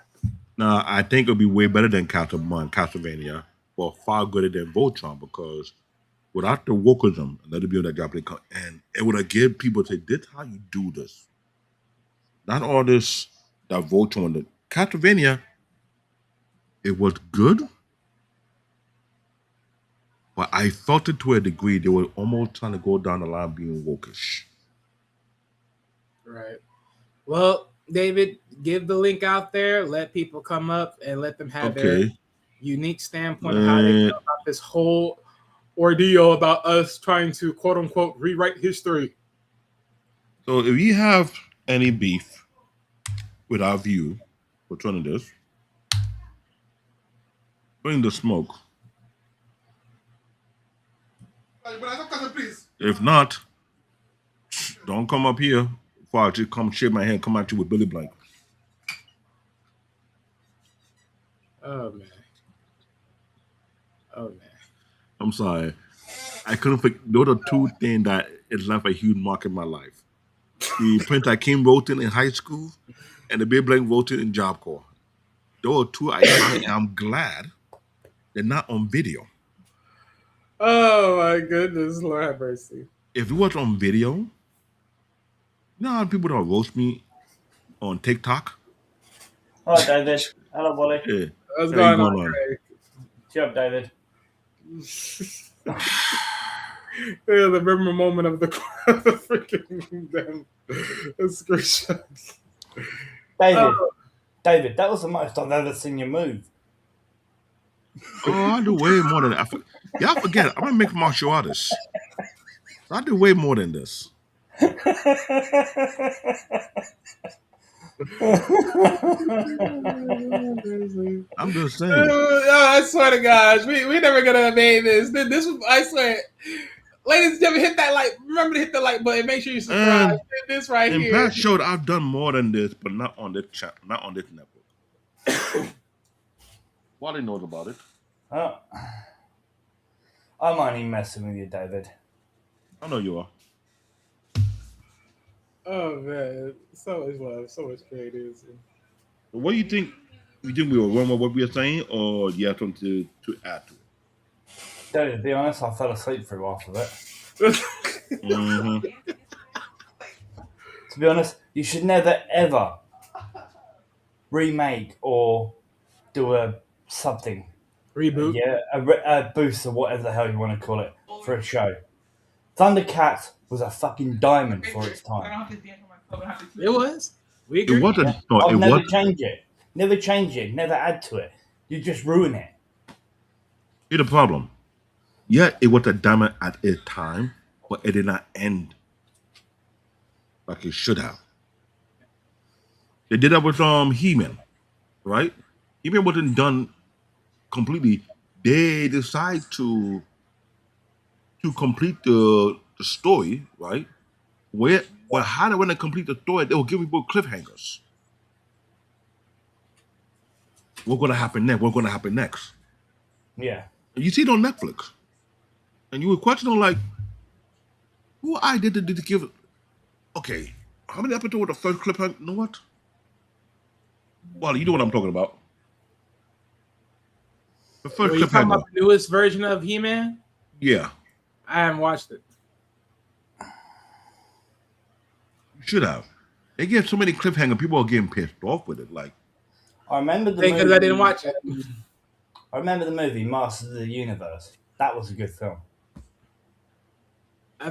Now, I think it'll be way better than Castlevania, but far greater than Voltron, because without the wokeism, let it be on that Japanese, and it would have given people to say, this is how you do this. Not all this that Voltron did. Castlevania, it was good, but I felt it to a degree they were almost trying to go down the line being wokish. Right. Well, David, give the link out there. Let people come up and let them have their unique standpoint of how they feel about this whole ordeal about us trying to, quote unquote, rewrite history. So if you have any beef with our view, which one it is, bring the smoke. If not, don't come up here before I just come shake my hand, come at you with Billy Blank. Oh man. Oh man. I'm sorry. I couldn't think. Those are two things that has left a huge mark in my life. The Prince Hakeem wrote in high school and the Billy Blank wrote in Job Corps. Those are too iconic, and I'm glad they're not on video. Oh my goodness, Lord have mercy. If it was on video, you know how people don't roast me on TikTok? Hi, David. Hello, Wally. Yeah. What's How you going on, going on? Craig? Cheer up, David. Yeah, the memorable moment of the freaking damn screenshot. David. David, that was the most I've ever seen you move. Oh, I do way more than that. Y'all forget, I'm a mixed martial artist. I do way more than this. I'm just saying. I swear to gosh, we never gonna have made this. This was, I swear. Ladies and gentlemen, hit that like. Remember to hit the like button. Make sure you subscribe. And This right in here. past shows, I've done more than this, but not on this channel, not on this network. Wally knows about it. Oh. I'm only messing with you, David. I know you are. Oh man, so much love, so much creativity. What do you think? You think we were wrong with what we were saying, or do you have something to add to it? David, to be honest, I fell asleep through half of it. Mm-hmm. To be honest, you should never ever remake or do a something. Reboot. Yeah, a boost or whatever the hell you want to call it for a show. Thundercats was a fucking diamond for its time. It was. We agree. It wasn't. No, I'll it never was. change it. Never change it. Never add to it. You just ruin it. Here's the problem. Yeah, it was a diamond at its time, but it did not end like it should have. They did that with He-Man, right? He-Man wasn't done completely. They decide to complete the story, right? Well, how they want to complete the story, they will give people cliffhangers. What's gonna happen next? What's gonna happen next? Yeah. And you see it on Netflix. And you were questioning like, who I did to give? Okay, how many episodes was the first cliffhanger? You know what? Well, you know what I'm talking about. The first Are you talking cliffhanger. about the newest version of He-Man? Yeah, I haven't watched it. you should have. They give so many cliffhanger, people are getting pissed off with it. Like, I remember the Because movie. I didn't watch it. I remember the movie Masters of the Universe. That was a good film.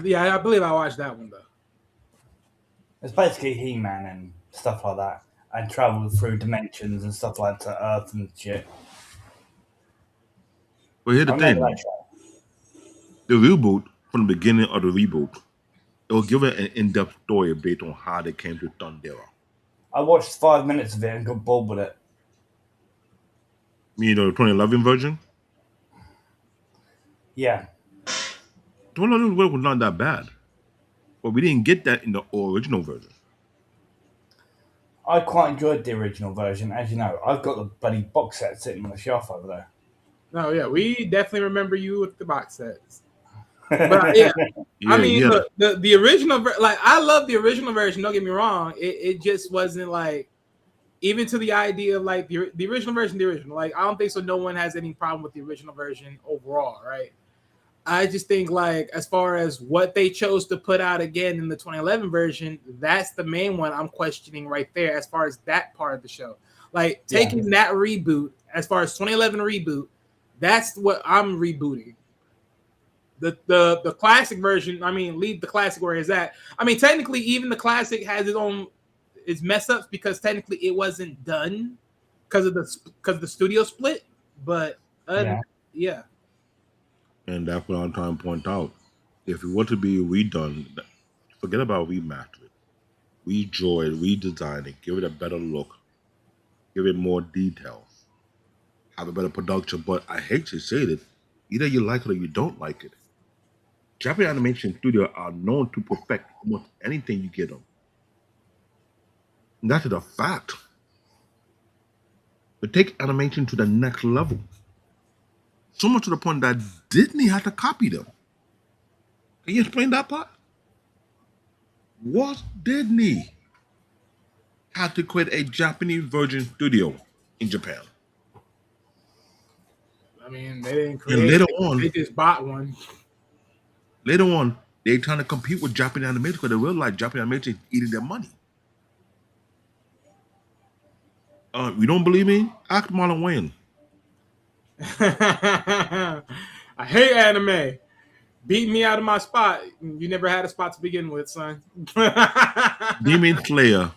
Yeah, I believe I watched that one though. It's basically He-Man and stuff like that, and travel through dimensions and stuff like to Earth and shit. but here's I the thing: remember that show. the reboot from the beginning of the reboot, it will give it an in-depth story based on how they came to Thundera. I watched 5 minutes of it and got bored with it. You know, the 2011 version. Yeah. 2011 version was not that bad, but we didn't get that in the original version. I quite enjoyed the original version. As you know, I've got the bloody box set sitting on the shelf over there. No, yeah, we definitely remember you with the box sets. But yeah, Yeah, I mean, yeah. look, the original, like I love the original version. Don't get me wrong. It just wasn't like, even to the idea of like the original version, the original. Like I don't think so. No one has any problem with the original version overall, right? I just think like as far as what they chose to put out again in the 2011 version, that's the main one I'm questioning right there. As far as that part of the show, like taking that reboot, as far as 2011 reboot, that's what I'm rebooting. The classic version, I mean, leave the classic where it's at. I mean, technically, even the classic has its mess ups because technically it wasn't done because of the studio split. But yeah. And that's what I'm trying to point out. If it were to be redone, forget about remaster it. Redraw it, redesign it, give it a better look, give it more details, have a better production. But I hate to say it, either you like it or you don't like it. Japanese animation studios are known to perfect almost anything you get them. And that's a fact. But take animation to the next level. So much to the point that Disney had to copy them. Can you explain that part? Walt Disney had to create a Japanese version studio in Japan. I mean, they didn't And create later it. on, They just bought one. they trying to compete with Japanese animation because they realize Japanese animation is eating their money. You don't believe me? Ask Marlon Wayne. I hate anime. Beat me out of my spot. You never had a spot to begin with, son. Demon Slayer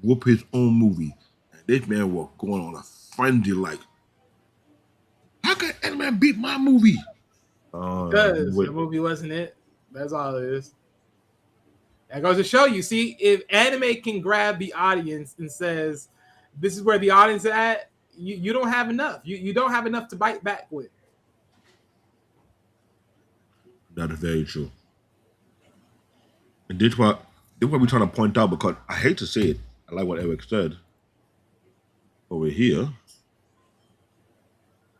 whoop his own movie. And this man was going on a frenzy like, how can anime beat my movie? Because your movie wasn't it. That's all it is. That goes to show you. See, if anime can grab the audience and says, "This is where the audience is at," you don't have enough. You don't have enough to bite back with. That is very true. And this is what we're trying to point out because I hate to say it. I like what Eric said over here.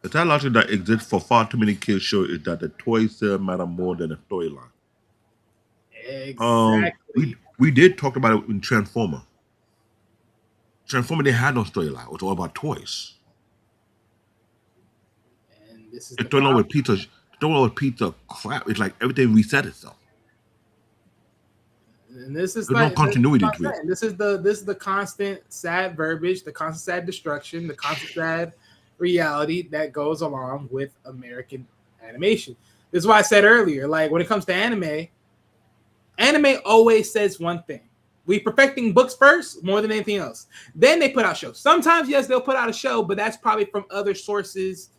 The technology that exists for far too many kids show is that the toys still matter more than the storyline. Exactly. We did talk about it in Transformer. Transformer, they had no storyline. It was all about toys. And this is The storyline with pizza crap. It's like everything reset itself. And this is There's like no continuity to it. this is the constant sad verbiage, the constant sad destruction, the constant sad reality that goes along with American animation. This is why I said earlier, like when it comes to anime always says one thing. We perfecting books first more than anything else. Then they put out shows. Sometimes, yes, they'll put out a show, but that's probably from other sources.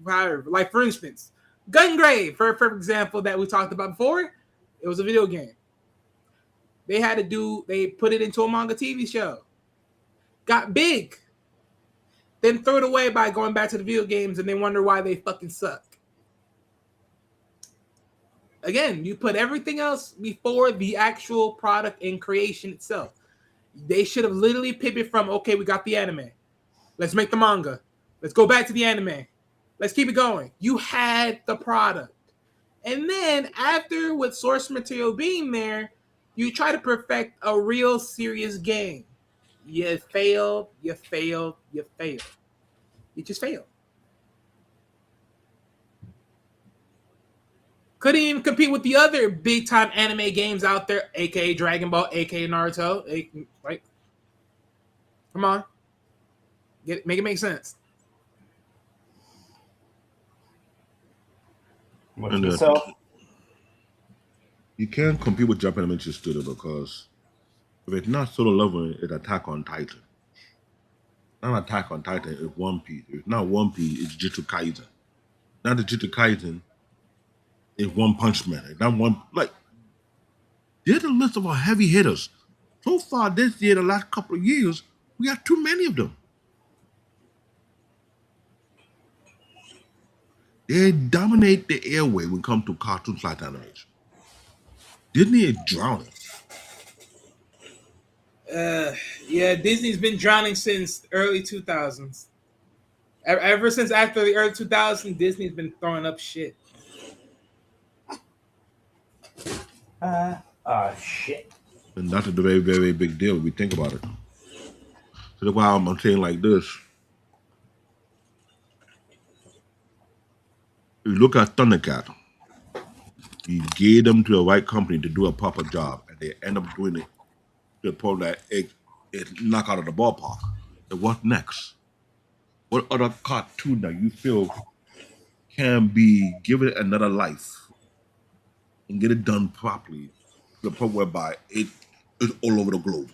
Like for instance, Gungrave, for example, that we talked about before, it was a video game. They put it into a manga TV show. Got big. Then threw it away by going back to the video games and they wonder why they fucking suck. Again, you put everything else before the actual product and creation itself. They should have literally pivoted from, okay, we got the anime. Let's make the manga. Let's go back to the anime. Let's keep it going. You had the product. And then after with source material being there, you try to perfect a real serious game. You failed. You just failed. Couldn't even compete with the other big time anime games out there, aka Dragon Ball, aka Naruto. Like, come on. Make it make sense. You can't compete with Japan Animation Studio because if it's not Solo Leveling, it's Attack on Titan. Not Attack on Titan, it's One Piece. If it's not One Piece, it's Jujutsu Kaisen. Not the Jujutsu Kaisen, it's One Punch Man. It's not one, like, there's a list of our heavy hitters. So far this year, the last couple of years, we got too many of them. They dominate the airway when it comes to cartoon / animation. Disney is drowning. Yeah, Disney's been drowning since early 2000s. Ever since after the early 2000s, Disney's been throwing up shit. Shit. And that's a very, very big deal if we think about it. So that's why I'm saying like this. You look at Thundercats. You gave them to the right company to do a proper job, and they end up doing it to the point that it knock out of the ballpark. And what next? What other cartoon that you feel can be given another life and get it done properly to the point whereby it is all over the globe?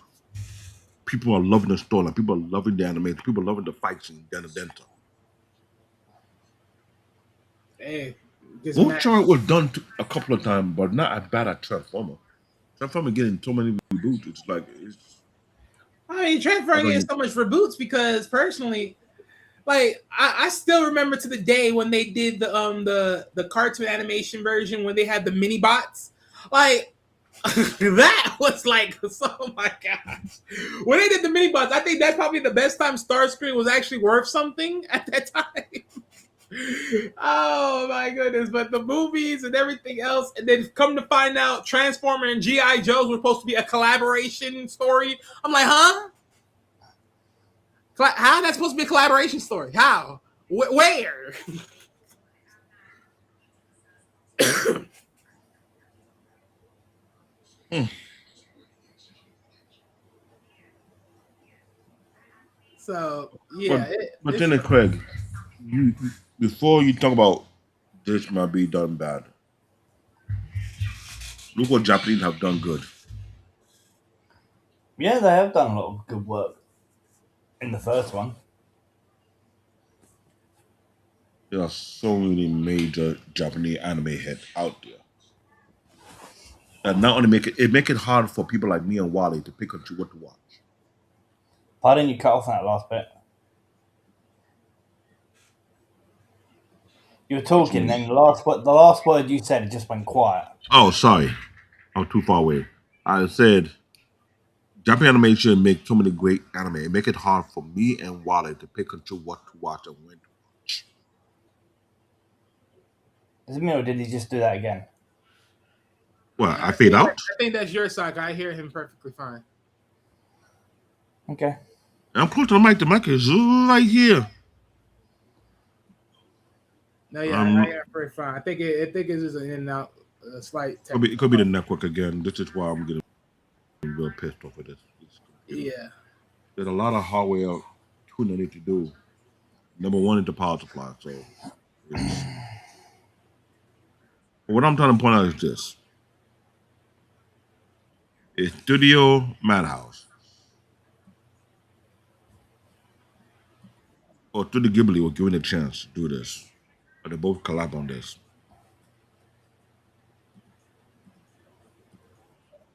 People are loving the story, people are loving the animation, people are loving the fight scene, Denta. Hey, Chart was done a couple of times, but not as bad as Transformer. Transformer getting so many reboots, it's like I mean, Transformer getting so much reboots because personally, like I still remember to the day when they did the cartoon animation version when they had the mini bots. Like that was like, oh my gosh. When they did the mini bots, I think that's probably the best time Starscream was actually worth something at that time. Oh my goodness. But the movies and everything else, and then come to find out Transformer and G.I. Joes were supposed to be a collaboration story. I'm like, huh? How that's supposed to be a collaboration story? How? Where? So yeah, but then, Craig, you before you talk about this might be done bad. Look what Japanese have done good. Yeah, they have done a lot of good work in the first one. There are so many major Japanese anime hits out there. And not only make it hard for people like me and Wally to pick and choose what to watch. Pardon, you cut off that last bit. You were talking, then the last word you said, it just went quiet. Oh, sorry. I was too far away. I said Japanese animation make so many great anime. It make it hard for me and Wally to pick and choose what to watch and when to watch. Is it me or did he just do that again? Well, I fade out. I think that's your side. I hear him perfectly fine. Okay. I'm close to the mic. The mic is right here. No, yeah, I hear him pretty fine. I think it's just an in and out, slight. It could be the network again. This is why I'm getting real pissed off with this. Yeah. There's a lot of hardware tuning I need to do. Number one is the power supply. So, what I'm trying to point out is this: it's Studio Madhouse or Studio Ghibli were given a chance to do this, but they both collab on this.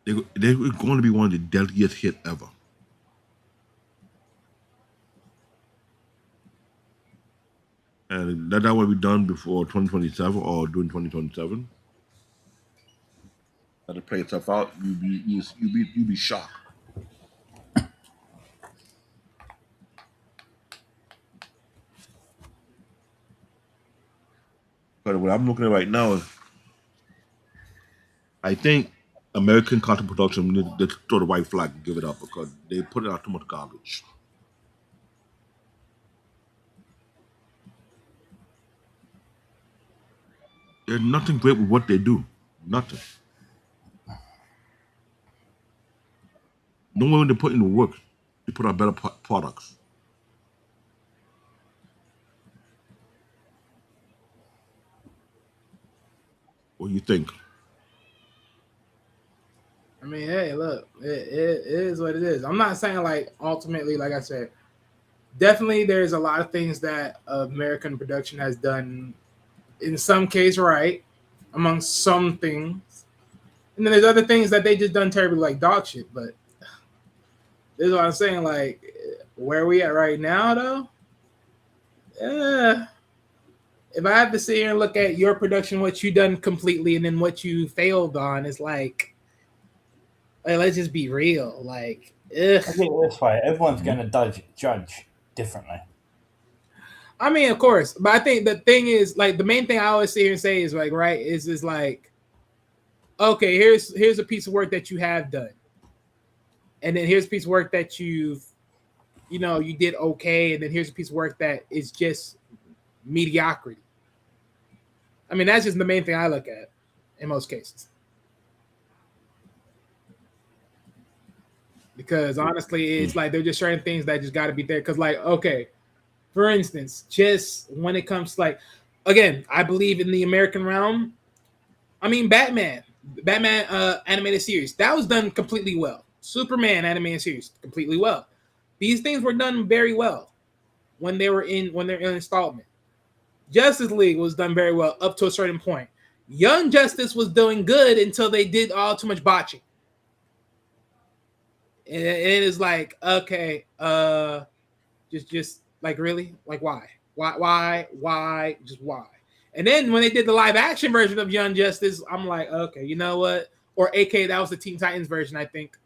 They're going to be one of the deadliest hits ever. And that will be done before 2027 or during 2027. Let it play itself out. You be shocked. But what I'm looking at right now is, I think American content production need to throw the white flag and give it up because they put out too much garbage. There's nothing great with what they do. Nothing. No one they put in the work to put out better products. What do you think? I mean, hey, look, it is what it is. I'm not saying like ultimately, like I said, definitely there's a lot of things that American production has done in some case right among some things. And then there's other things that they just done terribly like dog shit. But this is what I'm saying, like where we at right now though? If I have to sit here and look at your production, what you done completely, and then what you failed on, it's like let's just be real. Like, I think this way, everyone's going to judge differently. I mean, of course, but I think the thing is, like, the main thing I always sit here and say is like, right, is like, okay, here's a piece of work that you have done, and then here's a piece of work that you did okay, and then here's a piece of work that is just mediocrity. I mean, that's just the main thing I look at in most cases. Because honestly, it's like they're just certain things that just got to be there. Because, like, okay, for instance, just when it comes to, like, again, I believe in the American realm. I mean, Batman animated series, that was done completely well. Superman animated series, completely well. These things were done very well when they're in installment. Justice League was done very well up to a certain point. Young Justice was doing good until they did all too much botching. And it is like, okay, just like, really, like, why, just why? And then when they did the live action version of Young Justice, I'm like, okay, you know what? Or AK, that was the Teen Titans version, I think.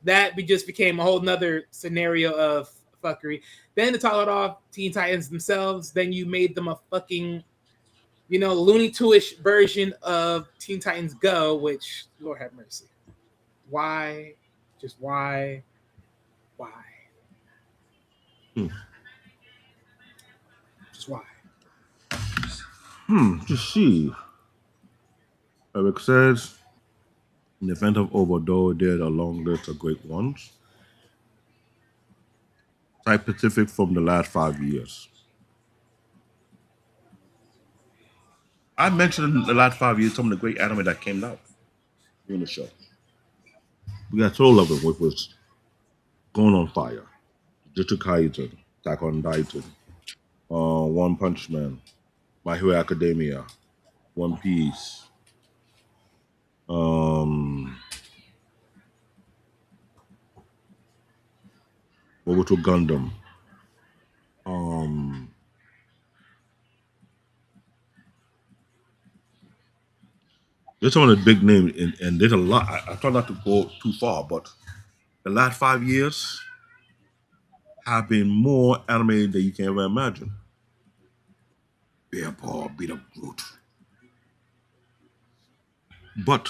That just became a whole nother scenario of fuckery. Then to top it off, Teen Titans themselves, then you made them a fucking, Looney Tunes version of Teen Titans Go, which, Lord have mercy. Why? Just why? Just why? Just see. Eric says, in the event of overdose, there's a long list of great ones. Type Pacific from the last 5 years. I mentioned in the last 5 years some of the great anime that came out during the show. We got Soul Level, which was going on fire. Jujutsu Kaisen, Attack on Titan, One Punch Man, My Hero Academia, One Piece, Boruto Gundam. There's some of the big names, and there's a lot. I try not to go too far, but the last 5 years have been more anime than you can ever imagine. Bear Paw beat up Groot. But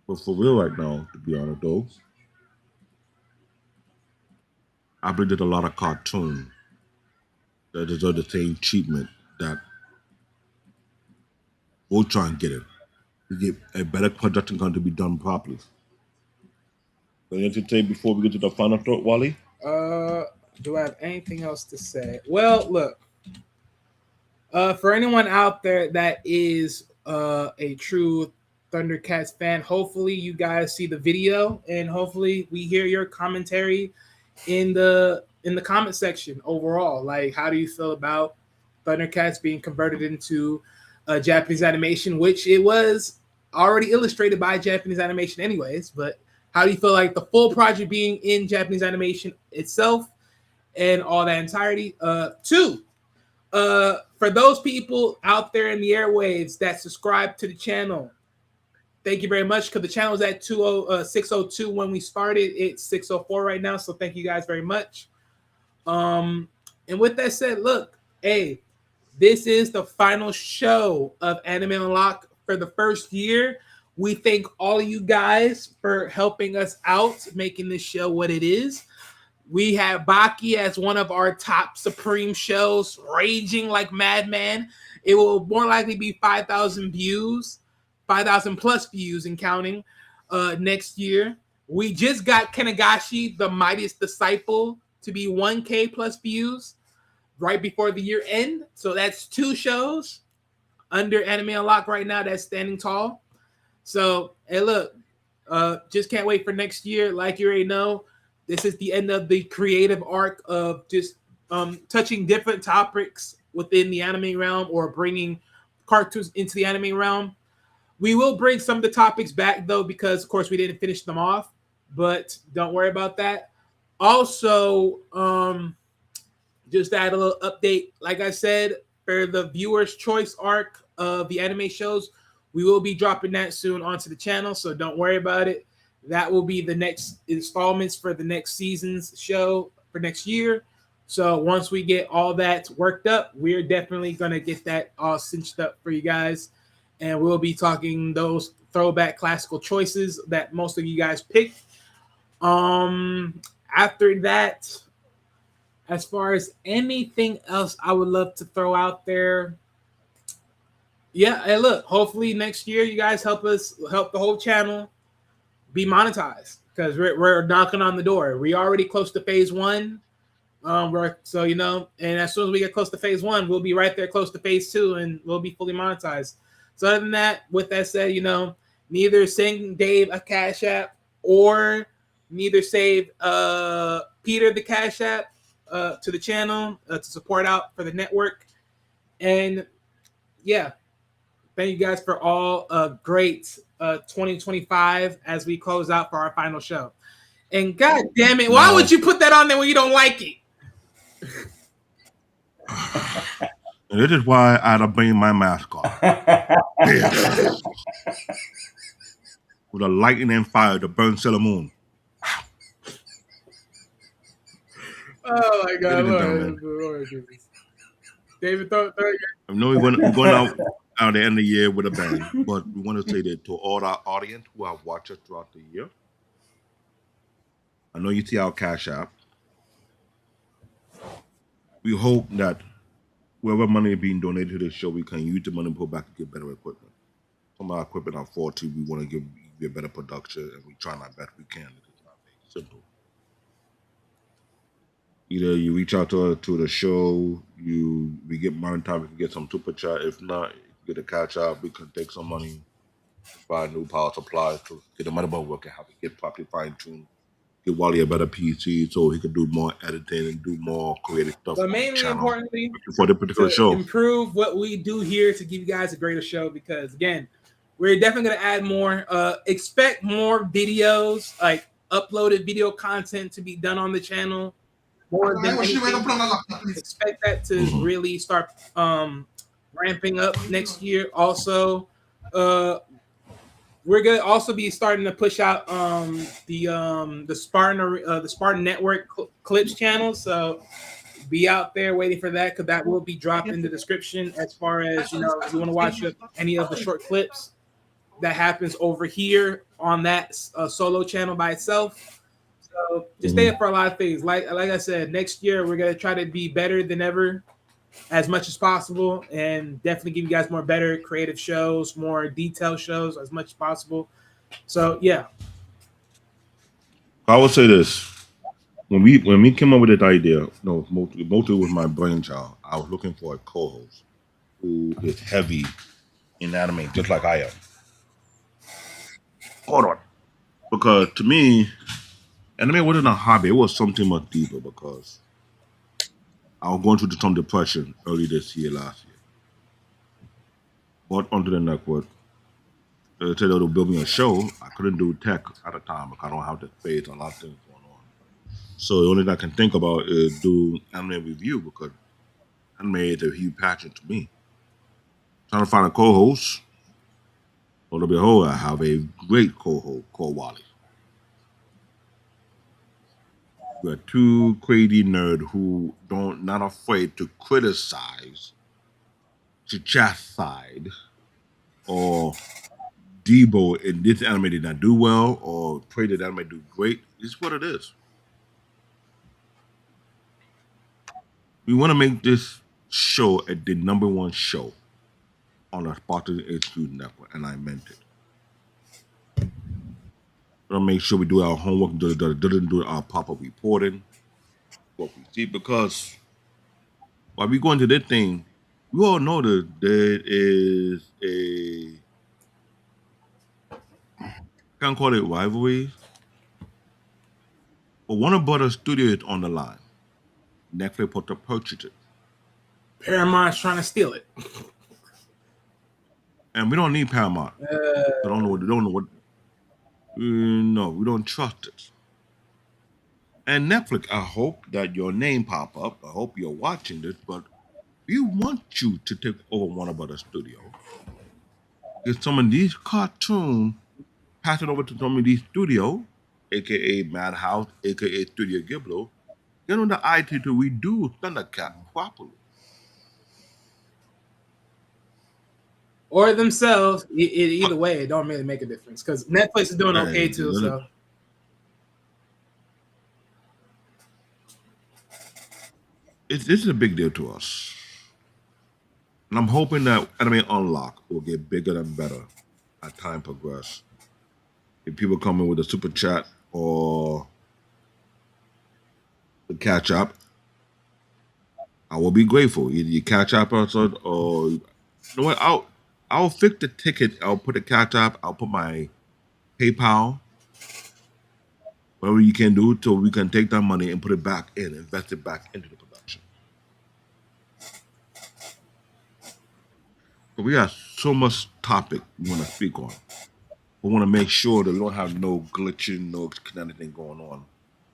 for real right now, to be honest though, I believe there's a lot of cartoon that deserve the same treatment that we'll try and get it. To get a better production going to be done properly. So anything to say before we get to the final thought, Wally? Do I have anything else to say? Well, look. For anyone out there that is a true Thundercats fan, hopefully you guys see the video and hopefully we hear your commentary in the comment section overall. Like, how do you feel about Thundercats being converted into Japanese animation, which it was already illustrated by Japanese animation anyways, but how do you feel like the full project being in Japanese animation itself and all that entirety? Two, for those people out there in the airwaves that subscribe to the channel, thank you very much, because the channel was at 602 when we started. It's 604 right now, so thank you guys very much. And with that said, look, hey, this is the final show of Anime Unlock for the first year. We thank all of you guys for helping us out, making this show what it is. We have Baki as one of our top supreme shows, raging like madman. It will more likely be 5,000 views, 5,000 plus views and counting next year. We just got Kenagashi, the mightiest disciple, to be 1K plus views right before the year end. So that's 2 shows under Anime Unlock right now that's standing tall. So, hey, look, just can't wait for next year. Like you already know, this is the end of the creative arc of just touching different topics within the anime realm or bringing cartoons into the anime realm. We will bring some of the topics back, though, because, of course, we didn't finish them off. But don't worry about that. Also, just to add a little update, like I said, for the viewer's choice arc of the anime shows, we will be dropping that soon onto the channel, so don't worry about it. That will be the next installments for the next season's show for next year. So once we get all that worked up, we're definitely going to get that all cinched up for you guys. And we'll be talking those throwback classical choices that most of you guys picked. After that, as far as anything else I would love to throw out there, yeah, hey, look, hopefully next year you guys help the whole channel be monetized, because we're knocking on the door. We're already close to phase 1. So, you know, and as soon as we get close to phase 1, we'll be right there close to phase 2 and we'll be fully monetized. So other than that, with that said, you know, neither send Dave a Cash App or neither save Peter the Cash App to the channel to support out for the network. And yeah, thank you guys for all a great 2025 as we close out for our final show. And god damn it, why would you put that on there when you don't like it? And this is why I had to bring my mask off. With a lightning and fire to burn Sailor Moon. Oh my god, Lord David, I know we're going out at the end of the year with a bang, but we want to say that to all our audience who have watched us throughout the year. I know you see our Cash App. We hope that wherever money is being donated to the show, we can use the money to put back and get better equipment. Some of our equipment are faulty. We want to give you a better production, and we try our best we can. It's not very simple. Either you reach out to the show, we get monetized, we can get some super chat. If not, you get a catch up. We can take some money, buy new power supplies to get the motherboard working, have it get properly fine tuned. Get Wally a better PC so he can do more editing and do more creative stuff But on the mainly channel importantly, for the particular to show. improve what we do here to give you guys a greater show, because again, we're definitely going to add more. Expect more videos, like uploaded video content to be done on the channel. More than anything, expect that to really start ramping up next year. Also, we're gonna also be starting to push out the Spartan Network clips channel. So be out there waiting for that, because that will be dropped in the description. As far as if you want to watch any of the short clips that happens over here on that solo channel by itself. So just stay up for a lot of things. Like I said, next year we're gonna try to be better than ever, as much as possible, and definitely give you guys more better creative shows, more detailed shows as much as possible. So yeah. I would say this. When we came up with that idea, no, mostly was my brainchild. I was looking for a co-host who is heavy in anime, just like I am. Hold on. Because to me, anime wasn't a hobby. It was something much deeper because I was going through some depression early this year, last year. Bought onto the network. They said they would build me a show. I couldn't do tech at the time because I don't have the space, a lot of things going on. So the only thing I can think about is do anime review because anime is a huge passion to me. Trying to find a co-host. Lo and behold, I have a great co-host called Wally. We're two crazy nerds who not afraid to criticize, to chastise, or Debo in this anime did not do well, or pray that anime do great. It's what it is. We want to make this show the number one show on the Spartan HQ network, and I meant it. We're gonna make sure we do our homework, do our pop-up reporting, what we see, because while we go into this thing, we all know that there is a can't call it rivalry, but Warner Brothers Studio is on the line. Netflix put to purchase it, Paramount's trying to steal it. and we don't need Paramount. I don't know what. No, we don't trust it. And Netflix, I hope that your name pop up. I hope you're watching this, but we want you to take over Warner Brothers Studio. Get some of these cartoons, pass it over to some of these studio, aka Madhouse, aka Studio Ghibli. Get on the IT to redo Thundercats properly. Or themselves. Either way, it don't really make a difference, because Netflix is doing okay too. So this is a big deal to us. And I'm hoping that Anime Unlock will get bigger and better as time progresses. If people come in with a super chat or the catch up, I will be grateful. Either you catch up or you know what? I'll fix the ticket. I'll put the catch up. I'll put my PayPal, whatever you can do, so we can take that money and put it back in, invest it back into the production. But we have so much topic we want to speak on. We want to make sure that we don't have no glitching, no anything going on.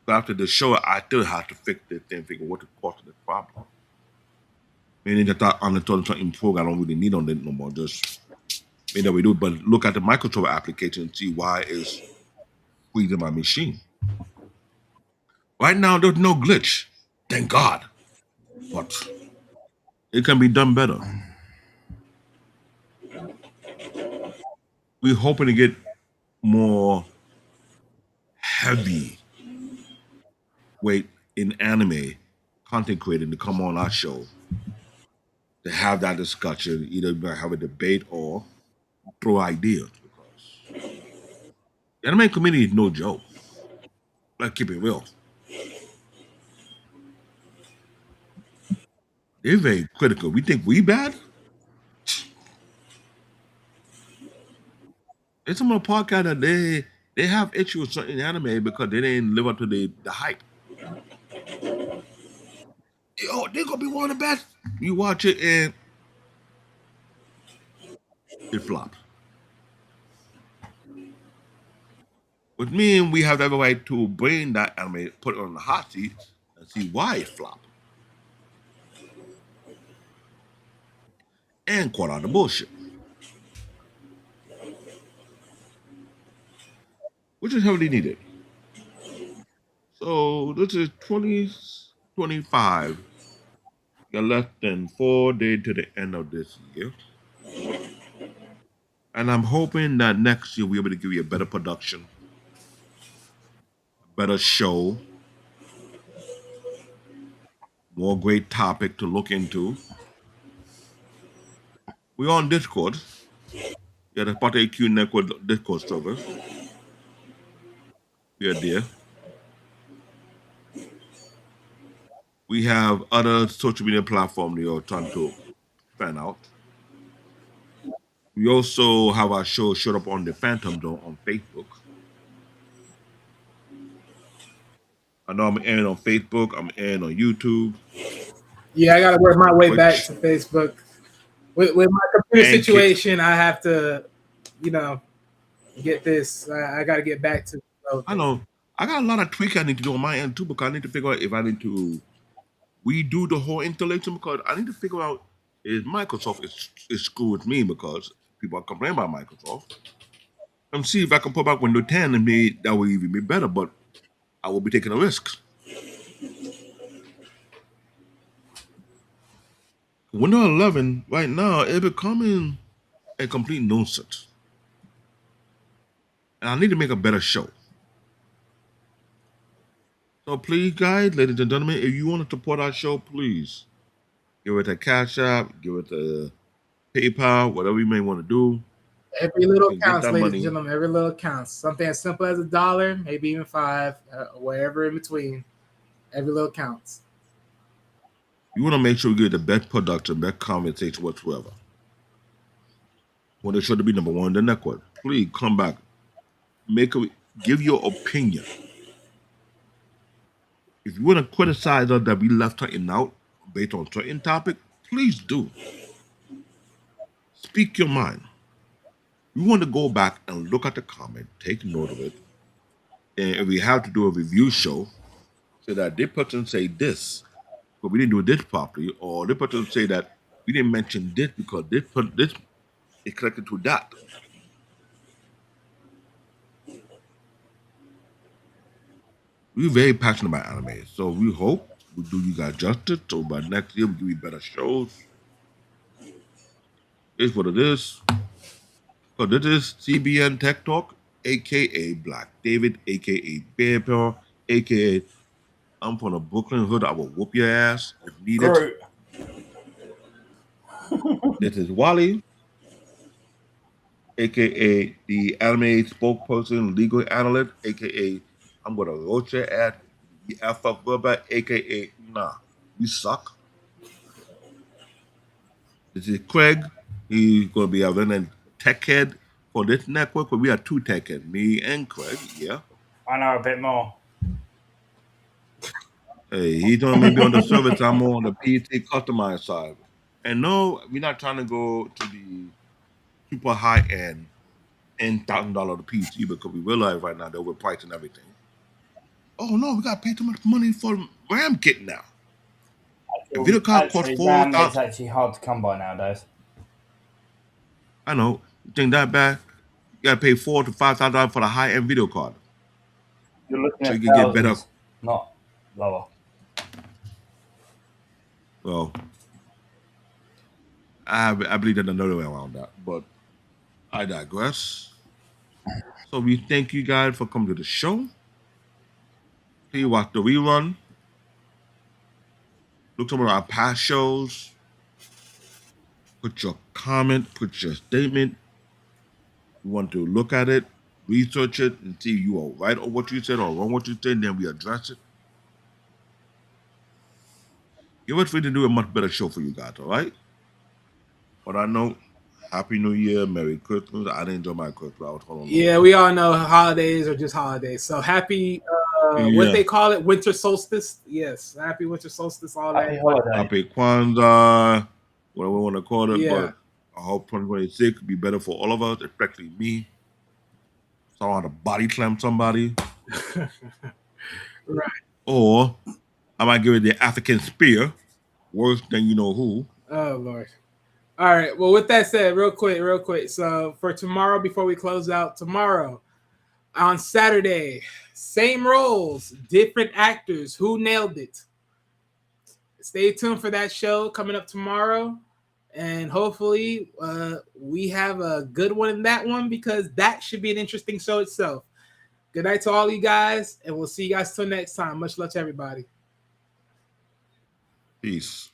But after the show, I still have to fix this thing, figure what the cause of the problem. Meaning that on the something program, I don't really need on it no more. Just mean that we do, but look at the Microsoft application and see why it's freezing my machine. Right now, there's no glitch. Thank God. But it can be done better. We're hoping to get more heavy weight in anime content creator to come on our show to have that discussion, either have a debate or throw ideas. Because the anime community is no joke. Let's keep it real. They're very critical. We think we bad? It's some of the podcast that they have issues with certain anime because they didn't live up to the hype. Yo, they're gonna be one of the best. You watch it and it flops. With me, we have every right to bring that anime, put it on the hot seat, and see why it flopped. And call out the bullshit. Which is heavily needed. So this is 2025. Got less than 4 days to the end of this year. And I'm hoping that next year we'll be able to give you a better production, a better show, more great topic to look into. We're on Discord. Yeah, that's part of AQ Network Discord server. We are there. We have other social media platforms you're trying to fan out. We also have our show showed up on the Phantom Zone on Facebook. I know I'm airing on Facebook. I'm airing on YouTube. Yeah, I gotta work my way back Twitch, to Facebook. With my computer and situation, I have to, get this. I got to get back to. I know I got a lot of tweaking I need to do on my end too because I need to figure out if I need to redo the whole installation because I need to figure out if Microsoft is screw with me because people are complaining about Microsoft. And see if I can put back Windows 10 and maybe that will even be better, but I will be taking a risk. Windows 11 right now is becoming a complete nonsense. And I need to make a better show. So please, guys, ladies and gentlemen, if you want to support our show, please give it a Cash App, give it a PayPal, whatever you may want to do. Every little You can get counts, that ladies money. and gentlemen. Every little counts. Something as simple as $1, maybe even $5, wherever in between. Every little counts. You want to make sure you get the best production, best conversation whatsoever. Want the show to be number one in the network. Please come back. Give your opinion. If you want to criticize us that we left something out based on certain topic, please do. Speak your mind. We want to go back and look at the comment, take note of it, and if we have to do a review show, say that this person say this, but we didn't do this properly, or this person say that we didn't mention this because this is connected to that. We're very passionate about anime, so we hope we do you guys justice. So by next year, we give you better shows. It's what it is. So this is CBN Tech Talk, aka Black David, aka Bear Pearl, aka I'm from the Brooklyn Hood. I will whoop your ass if needed. Groot. This is Wally, aka the anime spokesperson, legal analyst, aka I'm gonna roast your ass, you F up rubber, aka nah, you suck. This is Craig. He's gonna be our running tech head for this network, but we are two tech heads, me and Craig, yeah. I know a bit more. Hey, he's gonna be on the service, I'm on the PC customized side. And no, we're not trying to go to the super high end $10,000 PC because we realize right now they're overpricing everything. Oh no, we gotta pay too much money for RAM kit now. The video card costs RAM is $4,000. actually hard to come by nowadays. I know. You think that bad? You gotta pay $4,000 to $5,000 for the high end video card. You're looking So at you can get better. thousands, not lower. Well, I believe there's another way around that, but I digress. So we thank you guys for coming to the show. Please watch the rerun. look some of our past shows. Put your comment, put your statement. We want to look at it, research it, and see if you are right on what you said or wrong what you said, and then we address it. Give us free to do a much better show for you guys, all right? But I know, Happy New Year, Merry Christmas. I didn't enjoy my Christmas. I was holding Yeah, we all know holidays are just holidays. So happy, what they call it, winter solstice. Yes, happy winter solstice, all that. Happy holiday. Happy Kwanzaa, whatever we want to call it. Yeah. But I hope 2026 be better for all of us, especially me. So I want to body slam somebody. Right. Or I might give it the African spear, worse than you know who. Oh, Lord. All right. Well, with that said, real quick. So for tomorrow, before we close out, tomorrow on Saturday, same roles, different actors. Who nailed it? Stay tuned for that show coming up tomorrow. And hopefully we have a good one in that one, because that should be an interesting show itself. Good night to all you guys, and we'll see you guys till next time. Much love to everybody. Peace.